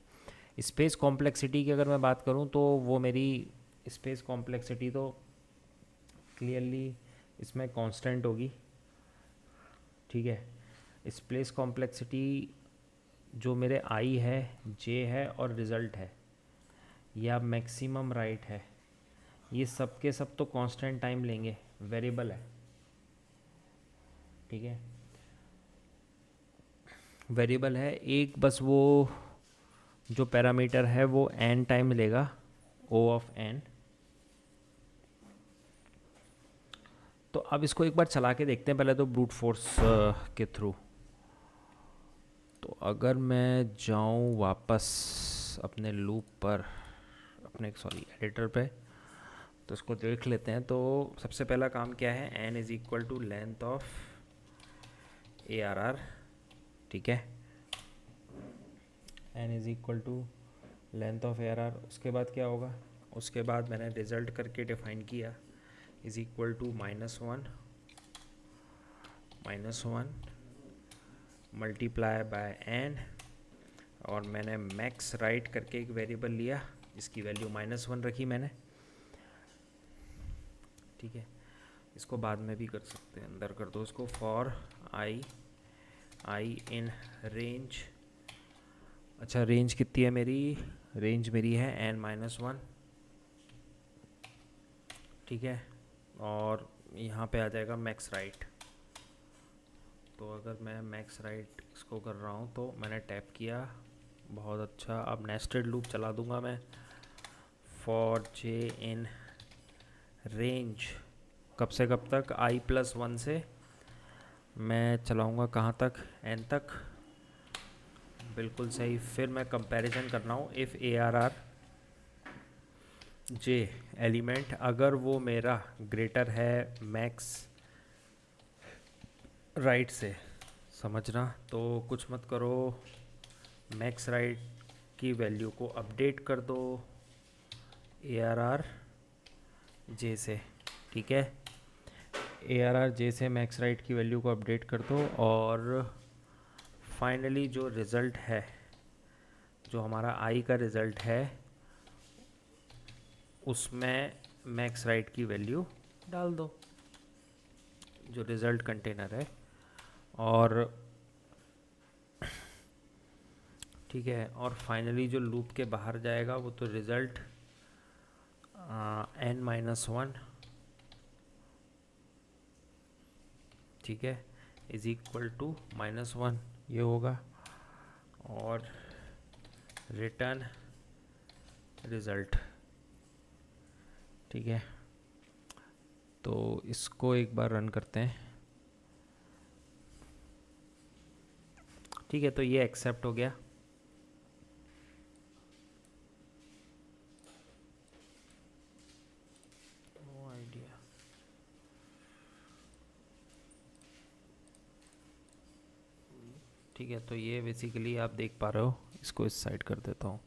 स्पेस कॉम्प्लेक्सिटी की अगर मैं बात करूँ तो वो मेरी स्पेस कॉम्प्लेक्सिटी तो क्लियरली इसमें कांस्टेंट होगी। ठीक है, स्पेस कॉम्प्लेक्सिटी जो मेरे I है, J है और रिज़ल्ट है या मैक्सिमम राइट है, ये सब के सब तो कांस्टेंट टाइम लेंगे, वेरिएबल है। ठीक है, वेरिएबल है, एक बस वो जो पैरामीटर है वो n टाइम लेगा, O ऑफ n। तो अब इसको एक बार चला के देखते हैं, पहले तो ब्रूट फोर्स के थ्रू। तो अगर मैं जाऊं वापस अपने लूप पर, अपने सॉरी एडिटर पे, तो इसको देख लेते हैं। तो सबसे पहला काम क्या है, n is equal to length of ARR। ठीक है, n is equal to length of ARR। उसके बाद क्या होगा, उसके बाद मैंने रिज़ल्ट करके डिफाइन किया, is equal to -1 multiply by n, और मैंने मैक्स राइट करके एक वेरिएबल लिया, इसकी वैल्यू -1 रखी मैंने। ठीक है, इसको बाद में भी कर सकते हैं, अंदर कर दो इसको, फॉर आई इन रेंज। अच्छा, रेंज कितनी है मेरी, रेंज मेरी है n-1। ठीक है, और यहाँ पे आ जाएगा मैक्स राइट। तो अगर मैं मैक्स राइट इसको कर रहा हूँ तो मैंने टैप किया, बहुत अच्छा। अब नेस्टेड लूप चला दूंगा मैं, फॉर j इन रेंज कब से कब तक, i+1 से मैं चलाऊंगा कहाँ तक, n तक, बिल्कुल सही। फिर मैं कंपैरिजन कर रहा हूँ, इफ़ ARR j एलिमेंट अगर वो मेरा ग्रेटर है मैक्स राइट से, समझना, तो कुछ मत करो, मैक्स राइट की वैल्यू को अपडेट कर दो ARR j से। ठीक है, ARR j से मैक्स राइट की वैल्यू को अपडेट कर दो, और फाइनली जो रिज़ल्ट है, जो हमारा I का रिज़ल्ट है, उसमें मैक्स राइट की वैल्यू डाल दो, जो रिज़ल्ट कंटेनर है। और ठीक है, और फाइनली जो लूप के बाहर जाएगा वो तो रिज़ल्ट n-1, ठीक है, इज़ इक्वल टू -1 ये होगा, और रिटर्न रिज़ल्ट। ठीक है, तो इसको एक बार रन करते हैं। ठीक है, तो ये एक्सेप्ट हो गया। No idea. ठीक है, तो ये बेसिकली आप देख पा रहे हो, इसको इस साइड कर देता हूँ।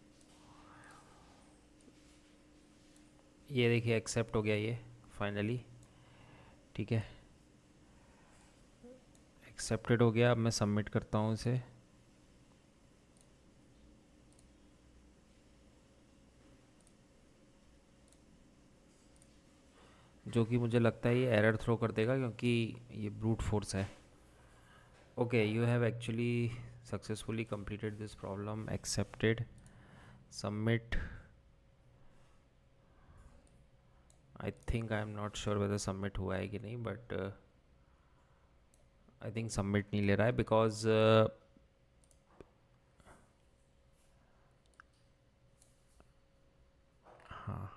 ये देखिए एक्सेप्ट हो गया ये फाइनली। ठीक है, एक्सेप्टेड हो गया। अब मैं सबमिट करता हूँ इसे। जो कि मुझे लगता है ये एरर थ्रो कर देगा क्योंकि ये ब्रूट फोर्स है। Okay, you have actually successfully completed this problem, accepted, submit. I think I am not sure whether submit हुआ है कि नहीं, बट आई थिंक सबमिट नहीं ले रहा है बिकॉज हाँ,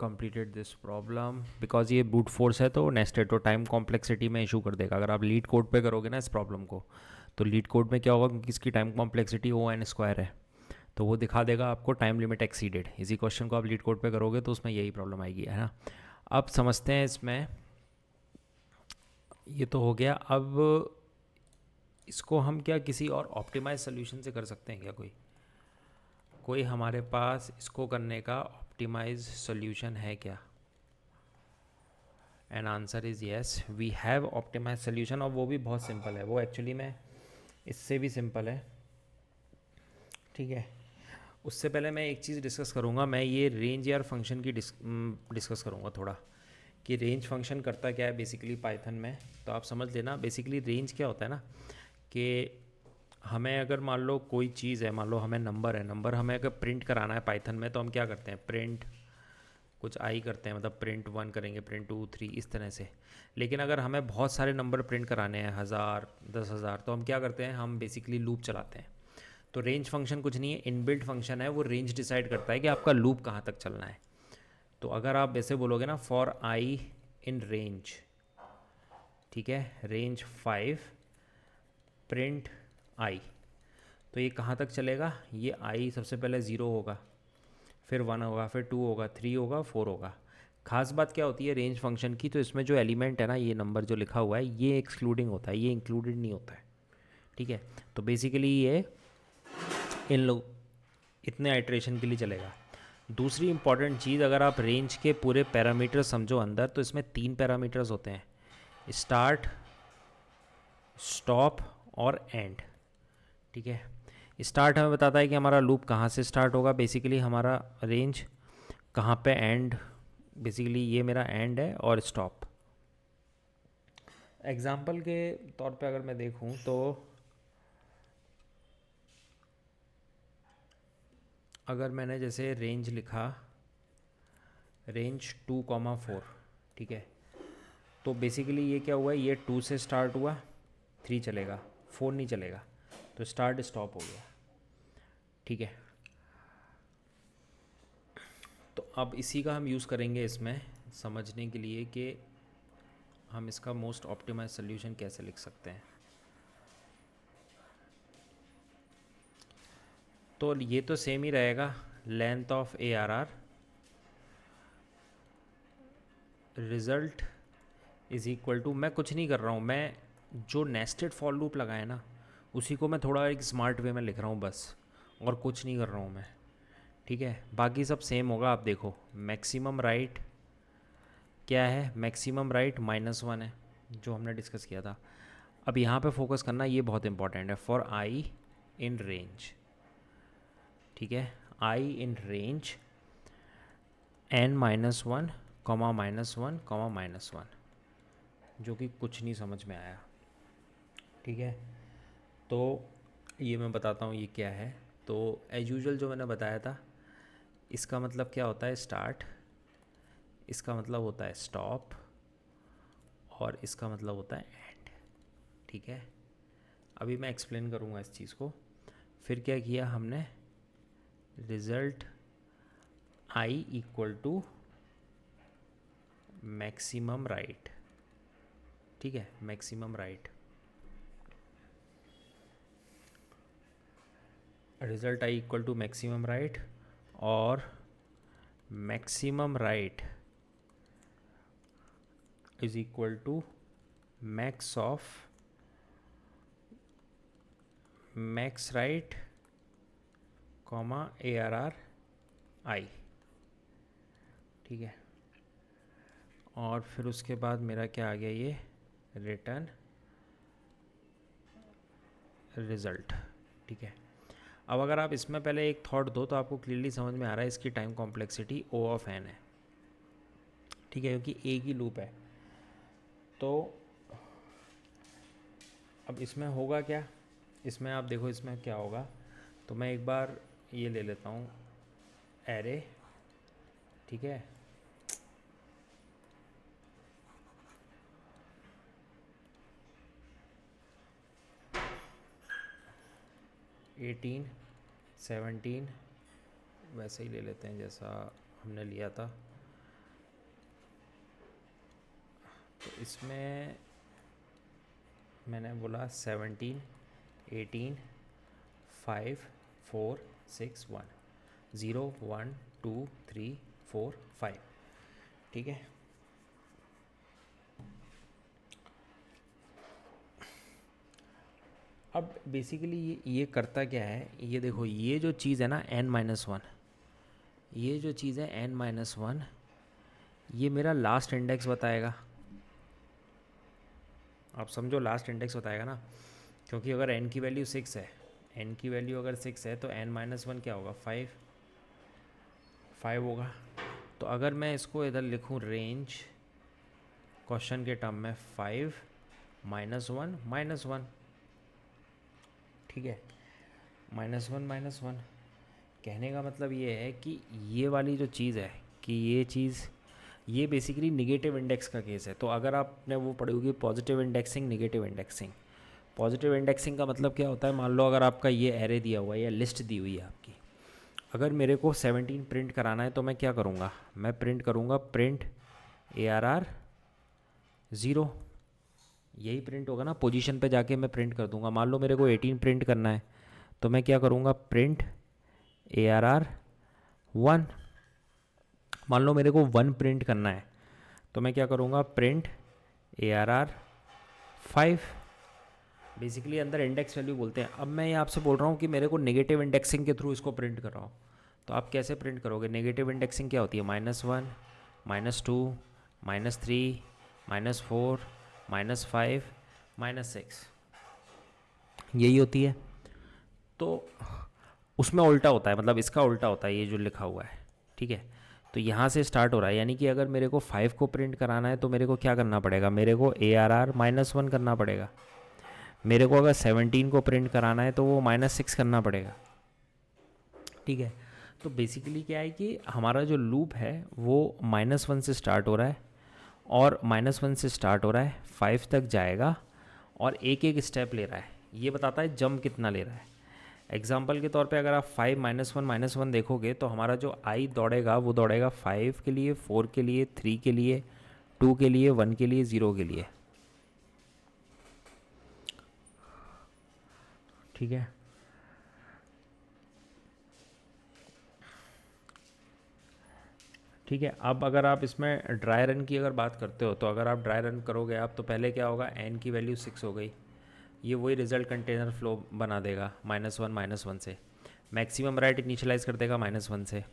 कंप्लीटेड दिस प्रॉब्लम बिकॉज ये ब्रूट फोर्स है तो नेस्टेड, तो टाइम कॉम्प्लेक्सिटी में इशू कर देगा। अगर आप लीड कोड पे करोगे ना इस प्रॉब्लम को, तो लीड कोड में क्या होगा, क्योंकि इसकी टाइम कॉम्प्लेक्सिटी O(n)² है, तो वो दिखा देगा आपको टाइम लिमिट एक्सीडेड। इसी क्वेश्चन को आप लीड कोड पे करोगे तो उसमें यही प्रॉब्लम आएगी, है ना। अब समझते हैं इसमें, ये तो हो गया। अब इसको हम क्या किसी और ऑप्टिमाइज सोल्यूशन से कर सकते हैं क्या? कोई कोई हमारे पास इसको करने का ऑप्टिमाइज सोल्यूशन है क्या? And answer is yes, we have optimize solution, और वो भी बहुत सिंपल है। वो एक्चुअली में इससे भी सिंपल है। ठीक है, उससे पहले मैं एक चीज़ डिस्कस करूँगा। मैं ये रेंज यार फंक्शन की डिस्कस करूँगा थोड़ा, कि रेंज फंक्शन करता क्या है बेसिकली पाइथन में। तो आप समझ लेना बेसिकली रेंज क्या होता है ना, कि हमें अगर मान लो कोई चीज़ है, मान लो हमें नंबर है, नंबर हमें अगर प्रिंट कराना है पाइथन में, तो हम क्या करते हैं, प्रिंट कुछ आई करते हैं, मतलब प्रिंट 1 करेंगे, प्रिंट 2 3 इस तरह से। लेकिन अगर हमें बहुत सारे नंबर प्रिंट कराने हैं, 1000 10,000, तो हम क्या करते हैं, हम बेसिकली लूप चलाते हैं। तो रेंज फंक्शन कुछ नहीं है, इनबिल्ट फंक्शन है, वो रेंज डिसाइड करता है कि आपका लूप कहाँ तक चलना है। तो अगर आप ऐसे बोलोगे ना, फॉर आई इन रेंज, ठीक है, रेंज 5 प्रिंट आई, तो ये कहाँ तक चलेगा, ये आई सबसे पहले 0 होगा, फिर 1 होगा, फिर 2 होगा, 3 होगा, 4 होगा। खास बात क्या होती है रेंज फंक्शन की, तो इसमें जो एलिमेंट है ना, ये नंबर जो लिखा हुआ है, ये एक्सक्लूडिंग होता है, ये इंक्लूडेड नहीं होता है। ठीक है, तो बेसिकली ये इन लोग इतने आइट्रेशन के लिए चलेगा। दूसरी इंपॉर्टेंट चीज़, अगर आप रेंज के पूरे पैरामीटर समझो अंदर, तो इसमें 3 पैरामीटर्स होते हैं, स्टार्ट, स्टॉप और एंड। ठीक है, स्टार्ट हमें बताता है कि हमारा लूप कहाँ से स्टार्ट होगा, बेसिकली हमारा रेंज कहाँ पे एंड, बेसिकली ये मेरा एंड है, और स्टॉप। एग्जाम्पल के तौर पे अगर मैं देखूँ तो अगर मैंने जैसे रेंज लिखा, रेंज 2,4, ठीक है, तो बेसिकली ये क्या हुआ, ये 2 से स्टार्ट हुआ, 3 चलेगा, 4 नहीं चलेगा, तो स्टार्ट स्टॉप हो गया। ठीक है, तो अब इसी का हम यूज़ करेंगे इसमें समझने के लिए कि हम इसका मोस्ट ऑप्टिमाइज सोल्यूशन कैसे लिख सकते हैं। तो ये तो सेम ही रहेगा, length of ARR result is equal to, मैं कुछ नहीं कर रहा हूँ, मैं जो नेस्टेड फॉर लूप लगाए ना उसी को मैं थोड़ा एक स्मार्ट वे में लिख रहा हूँ बस, और कुछ नहीं कर रहा हूँ मैं। ठीक है, बाकी सब सेम होगा। आप देखो मैक्सिमम राइट क्या है, मैक्सिमम राइट -1 है, जो हमने डिस्कस किया था। अब यहाँ पे फोकस करना, ये बहुत इंपॉर्टेंट है, फॉर आई इन रेंज। ठीक है, आई इन रेंज n-1, -1, -1, जो कि कुछ नहीं समझ में आया। ठीक है, तो ये मैं बताता हूँ ये क्या है। तो एज यूजुअल जो मैंने बताया था, इसका मतलब क्या होता है, स्टार्ट, इसका मतलब होता है स्टॉप, और इसका मतलब होता है एंड। ठीक है, अभी मैं एक्सप्लेन करूँगा इस चीज़ को। फिर क्या किया हमने, result i equal to maximum right. ठीक है, maximum right, result i equal to maximum right, और maximum right is equal to max of max right comma ARR i. ठीक है, और फिर उसके बाद मेरा क्या आ गया, ये रिटर्न रिज़ल्ट। ठीक है, अब अगर आप इसमें पहले एक थॉट दो तो आपको क्लियरली समझ में आ रहा है इसकी time complexity O of n है। ठीक है, क्योंकि एक ही लूप है। तो अब इसमें होगा क्या, इसमें आप देखो इसमें क्या होगा। तो मैं एक बार ये ले लेता हूँ एरे। ठीक है, 18, 17 वैसे ही ले लेते हैं जैसा हमने लिया था। तो इसमें मैंने बोला 17, 18, 5, 4, 6, 1, 0, 1, 2, 3, 4, 5। ठीक है, अब बेसिकली ये करता क्या है, ये देखो ये जो चीज़ है ना n-1, ये जो चीज़ है n-1, ये मेरा लास्ट इंडेक्स बताएगा। आप समझो लास्ट इंडेक्स बताएगा ना, क्योंकि अगर n की वैल्यू 6 है, n की वैल्यू अगर 6 है तो n-1 क्या होगा, 5 होगा। तो अगर मैं इसको इधर लिखूँ रेंज क्वेश्चन के टर्म में 5, -1, -1। ठीक है, -1, कहने का मतलब ये है कि ये वाली जो चीज़ है कि ये चीज़, ये बेसिकली निगेटिव इंडेक्स का केस है। तो अगर आपने वो पढ़ी होगी positive indexing, negative indexing. Positive indexing का मतलब क्या होता है, मान लो अगर आपका ये एरे दिया हुआ है या लिस्ट दी हुई है आपकी, अगर मेरे को 17 प्रिंट कराना है तो मैं क्या करूँगा, मैं प्रिंट करूँगा प्रिंट ARR 0, यही प्रिंट होगा ना। पोजीशन पे जाके मैं प्रिंट कर दूंगा। मान लो मेरे को 18 प्रिंट करना है तो मैं क्या करूँगा, प्रिंट ARR 1। मान लो मेरे को 1 प्रिंट करना है तो मैं क्या करूँगा, प्रिंट ARR 5। बेसिकली अंदर इंडेक्स वैल्यू बोलते हैं। अब मैं ये आपसे बोल रहा हूँ कि मेरे को नेगेटिव इंडेक्सिंग के थ्रू इसको प्रिंट कर रहा हूँ, तो आप कैसे प्रिंट करोगे। नेगेटिव इंडेक्सिंग क्या होती है, -1, -2, -3, -4, -5, -6, यही होती है। तो उसमें उल्टा होता है, मतलब इसका उल्टा होता है ये जो लिखा हुआ है। ठीक है, तो यहाँ से स्टार्ट हो रहा है, यानी कि अगर मेरे को 5 को प्रिंट कराना है तो मेरे को क्या करना पड़ेगा, मेरे को ARR -1 करना पड़ेगा। मेरे को अगर 17 को प्रिंट कराना है तो वो -6 करना पड़ेगा। ठीक है, तो बेसिकली क्या है कि हमारा जो लूप है वो -1 से स्टार्ट हो रहा है, और -1 से स्टार्ट हो रहा है 5 तक जाएगा, और एक एक स्टेप ले रहा है। ये बताता है जंप कितना ले रहा है। एग्जाम्पल के तौर पे अगर आप 5, -1 देखोगे तो हमारा जो आई दौड़ेगा वो दौड़ेगा 5 के लिए, 4 के लिए, 3 के लिए, 2 के लिए, 1 के लिए, 0 के लिए। ठीक है, ठीक है। अब अगर आप इसमें ड्राई रन की अगर बात करते हो तो अगर आप ड्राई रन करोगे आप, तो पहले क्या होगा, n की वैल्यू 6 हो गई, ये वही रिजल्ट कंटेनर फ्लो बना देगा -1 से। मैक्सिमम राइट इनिशियलाइज कर देगा -1 से।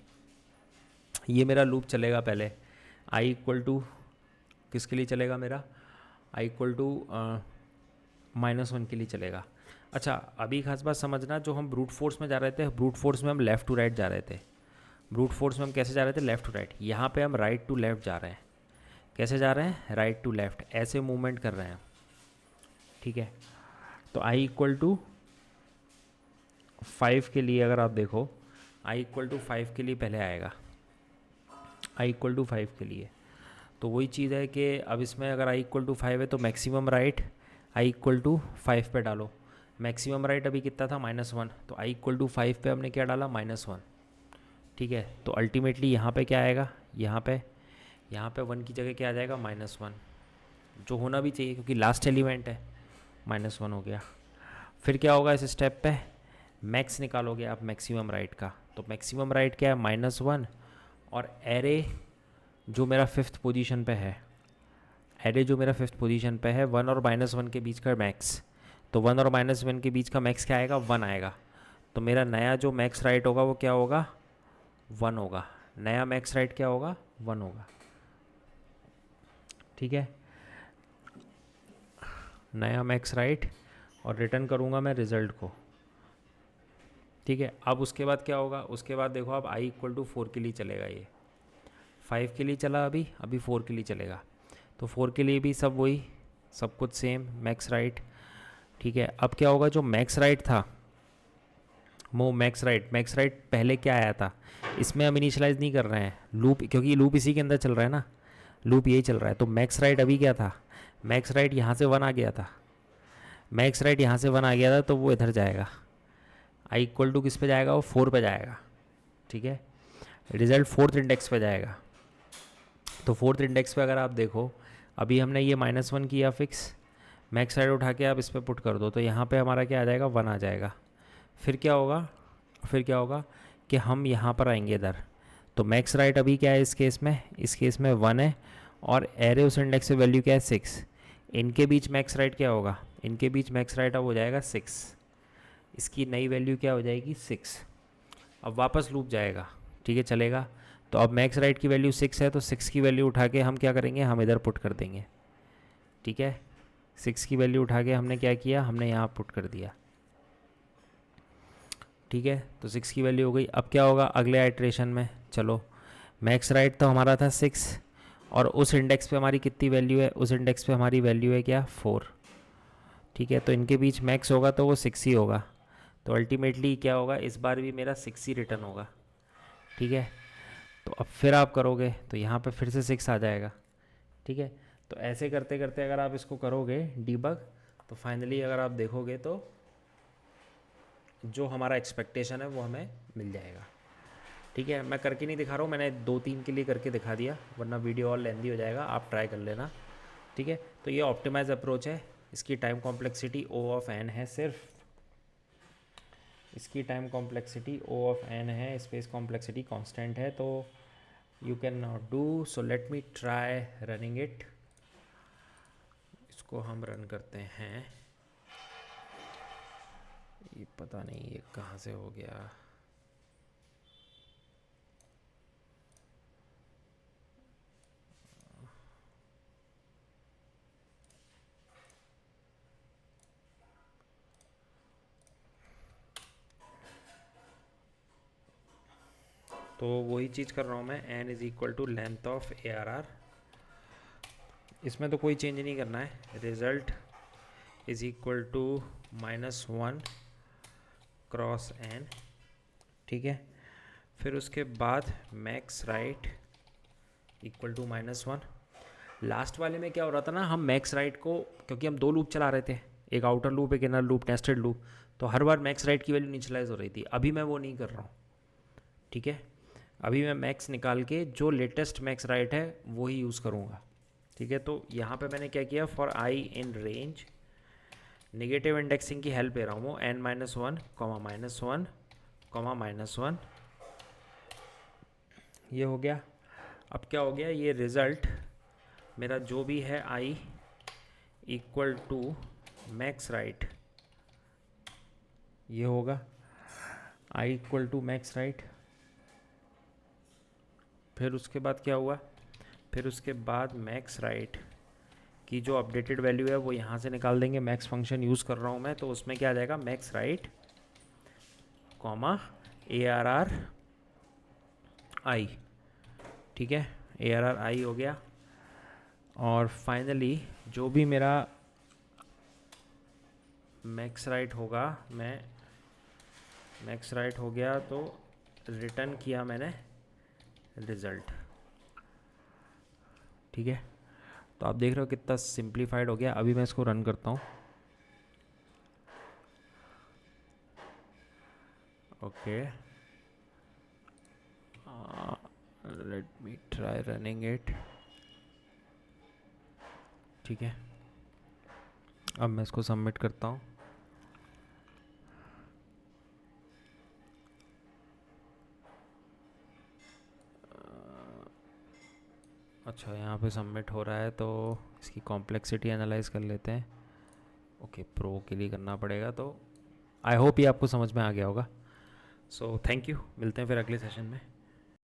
ये मेरा लूप चलेगा पहले आई इक्वल टू किसके लिए चलेगा, मेरा आई इक्वल टू -1 के लिए चलेगा। अच्छा, अभी खास बात समझना, जो हम ब्रूट फोर्स में जा रहे थे, ब्रूट फोर्स में हम लेफ़्ट टू राइट जा रहे थे। ब्रूट फोर्स में हम कैसे जा रहे थे, लेफ़्ट टू राइट। यहाँ पे हम राइट टू लेफ़्ट जा रहे हैं। कैसे जा रहे हैं, राइट टू लेफ़्ट, ऐसे मूवमेंट कर रहे हैं। ठीक है, तो आई इक्वल टू 5 के लिए अगर आप देखो, आई इक्वल टू 5 के लिए पहले आएगा, आई इक्वल टू 5 के लिए। तो वही चीज़ है कि अब इसमें अगर आई इक्वल टू 5 है तो maximum right i equal to 5 पे डालो। मैक्सिमम राइट अभी कितना था, -1, तो आई इक्वल टू 5 पे हमने क्या डाला, -1। ठीक है, तो अल्टीमेटली यहाँ पे क्या आएगा, यहाँ पे 1 की जगह क्या आ जाएगा, -1, जो होना भी चाहिए क्योंकि लास्ट एलिमेंट है। -1 हो गया। फिर क्या होगा इस स्टेप पे, मैक्स निकालोगे आप मैक्सिमम राइट का, तो मैक्सिमम राइट क्या है -1, और एरे जो मेरा फिफ्थ पोजीशन पे है, एरे जो मेरा फिफ्थ पोजीशन पे है 1 और -1 के बीच का मैक्स, तो 1 और -1 के बीच का मैक्स क्या आएगा, 1 आएगा। तो मेरा नया जो मैक्स राइट होगा वो क्या होगा, 1 होगा। नया मैक्स राइट क्या होगा, 1 होगा। ठीक है, नया मैक्स राइट, और रिटर्न करूँगा मैं रिज़ल्ट को। ठीक है, अब उसके बाद क्या होगा, उसके बाद देखो अब i = 4 के लिए चलेगा, ये 5 के लिए चला, अभी 4 के लिए चलेगा। तो 4 के लिए भी सब वही, सब कुछ सेम मैक्स राइट। ठीक है, अब क्या होगा, जो मैक्स राइट था वो मैक्स राइट पहले क्या आया था, इसमें हम इनिशियलाइज़ नहीं कर रहे हैं लूप, क्योंकि लूप इसी के अंदर चल रहा है ना, लूप यही चल रहा है। तो मैक्स राइट अभी क्या था, मैक्स राइट यहाँ से 1 आ गया था, मैक्स राइट यहाँ से 1 आ गया था, तो वो इधर जाएगा, i = किस पे जाएगा, वो 4 पे जाएगा। ठीक है, रिज़ल्ट फोर्थ इंडेक्स पे जाएगा। तो फोर्थ इंडेक्स पे अगर आप देखो, अभी हमने ये -1 किया फिक्स, मैक्स राइट उठा के आप इस पर पुट कर दो, तो यहाँ पे हमारा क्या आ जाएगा, 1 आ जाएगा। फिर क्या होगा, कि हम यहाँ पर आएंगे इधर, तो मैक्स राइट अभी क्या है इस केस में 1 है, और एरे उस इंडेक्स से वैल्यू क्या है 6। इनके बीच मैक्स राइट क्या होगा, इनके बीच मैक्स राइट अब हो जाएगा 6, इसकी नई वैल्यू क्या हो जाएगी 6। अब वापस लूप जाएगा, ठीक है चलेगा। तो अब मैक्स राइट की वैल्यू 6 है, तो 6 की वैल्यू उठा के हम क्या करेंगे, हम इधर पुट कर देंगे। ठीक है, 6 की वैल्यू उठा के हमने क्या किया, हमने यहाँ पुट कर दिया। ठीक है, तो 6 की वैल्यू हो गई। अब क्या होगा अगले आइट्रेशन में, चलो मैक्स राइट तो हमारा था 6, और उस इंडेक्स पे हमारी कितनी वैल्यू है, उस इंडेक्स पे हमारी वैल्यू है क्या, 4। ठीक है, तो इनके बीच मैक्स होगा तो वो 6 ही होगा, तो अल्टीमेटली क्या होगा, इस बार भी मेरा 6 ही रिटर्न होगा। ठीक है, तो अब फिर आप करोगे तो यहाँ पे फिर से 6 आ जाएगा। ठीक है, तो ऐसे करते करते अगर आप इसको करोगे डीबग, तो फाइनली अगर आप देखोगे तो जो हमारा एक्सपेक्टेशन है वो हमें मिल जाएगा। ठीक है, मैं करके नहीं दिखा रहा हूँ, मैंने 2-3 के लिए करके दिखा दिया, वरना वीडियो और लेंदी हो जाएगा, आप ट्राई कर लेना। ठीक है, तो ये ऑप्टिमाइज अप्रोच है, इसकी टाइम कॉम्प्लेक्सिटी O(n) है सिर्फ, इसकी टाइम कॉम्प्लेक्सिटी O(n) है, स्पेस कॉम्प्लेक्सिटी कांस्टेंट है, तो you can not do. So let me try running it, इसको हम रन करते हैं। ये पता नहीं ये कहाँ से हो गया, तो वही चीज़ कर रहा हूँ मैं, n = लेंथ ऑफ ARR। इसमें तो कोई चेंज नहीं करना है, रिज़ल्ट = -1 क्रॉस n। ठीक है, फिर उसके बाद मैक्स राइट = -1। लास्ट वाले में क्या हो रहा था ना, हम मैक्स राइट को, क्योंकि हम 2 लूप चला रहे थे, एक आउटर लूप एक इनर लूप नेस्टेड लूप, तो हर बार मैक्स राइट की वैल्यू इनिशियलाइज हो रही थी। अभी मैं वो नहीं कर रहा हूँ। ठीक है, अभी मैं मैक्स निकाल के जो लेटेस्ट मैक्स राइट है वो ही यूज़ करूँगा। ठीक है, तो यहाँ पे मैंने क्या किया, for i in range negative indexing की हेल्प ले रहा हूँ, वो n-1, -1, -1, ये हो गया। अब क्या हो गया, ये रिज़ल्ट मेरा जो भी है i = मैक्स राइट, ये होगा i = मैक्स राइट। फिर उसके बाद क्या हुआ, फिर उसके बाद मैक्स राइट की जो अपडेटेड वैल्यू है वो यहाँ से निकाल देंगे, मैक्स फंक्शन यूज़ कर रहा हूँ मैं, तो उसमें क्या आ जाएगा, मैक्स राइट ARR i। ठीक है, ARR i हो गया। और फाइनली जो भी मेरा मैक्स राइट होगा, मैं मैक्स राइट हो गया तो रिटर्न किया मैंने रिज़ल्ट। ठीक है, तो आप देख रहे हो कितना सिंप्लीफाइड हो गया। अभी मैं इसको रन करता हूँ। Okay, let me try running it. ठीक है, अब मैं इसको सबमिट करता हूँ। अच्छा, यहाँ पे सबमिट हो रहा है तो इसकी कॉम्प्लेक्सिटी एनालाइज कर लेते हैं। ओके, प्रो के लिए करना पड़ेगा, तो आई होप ये आपको समझ में आ गया होगा। सो थैंक यू, मिलते हैं फिर अगले सेशन में।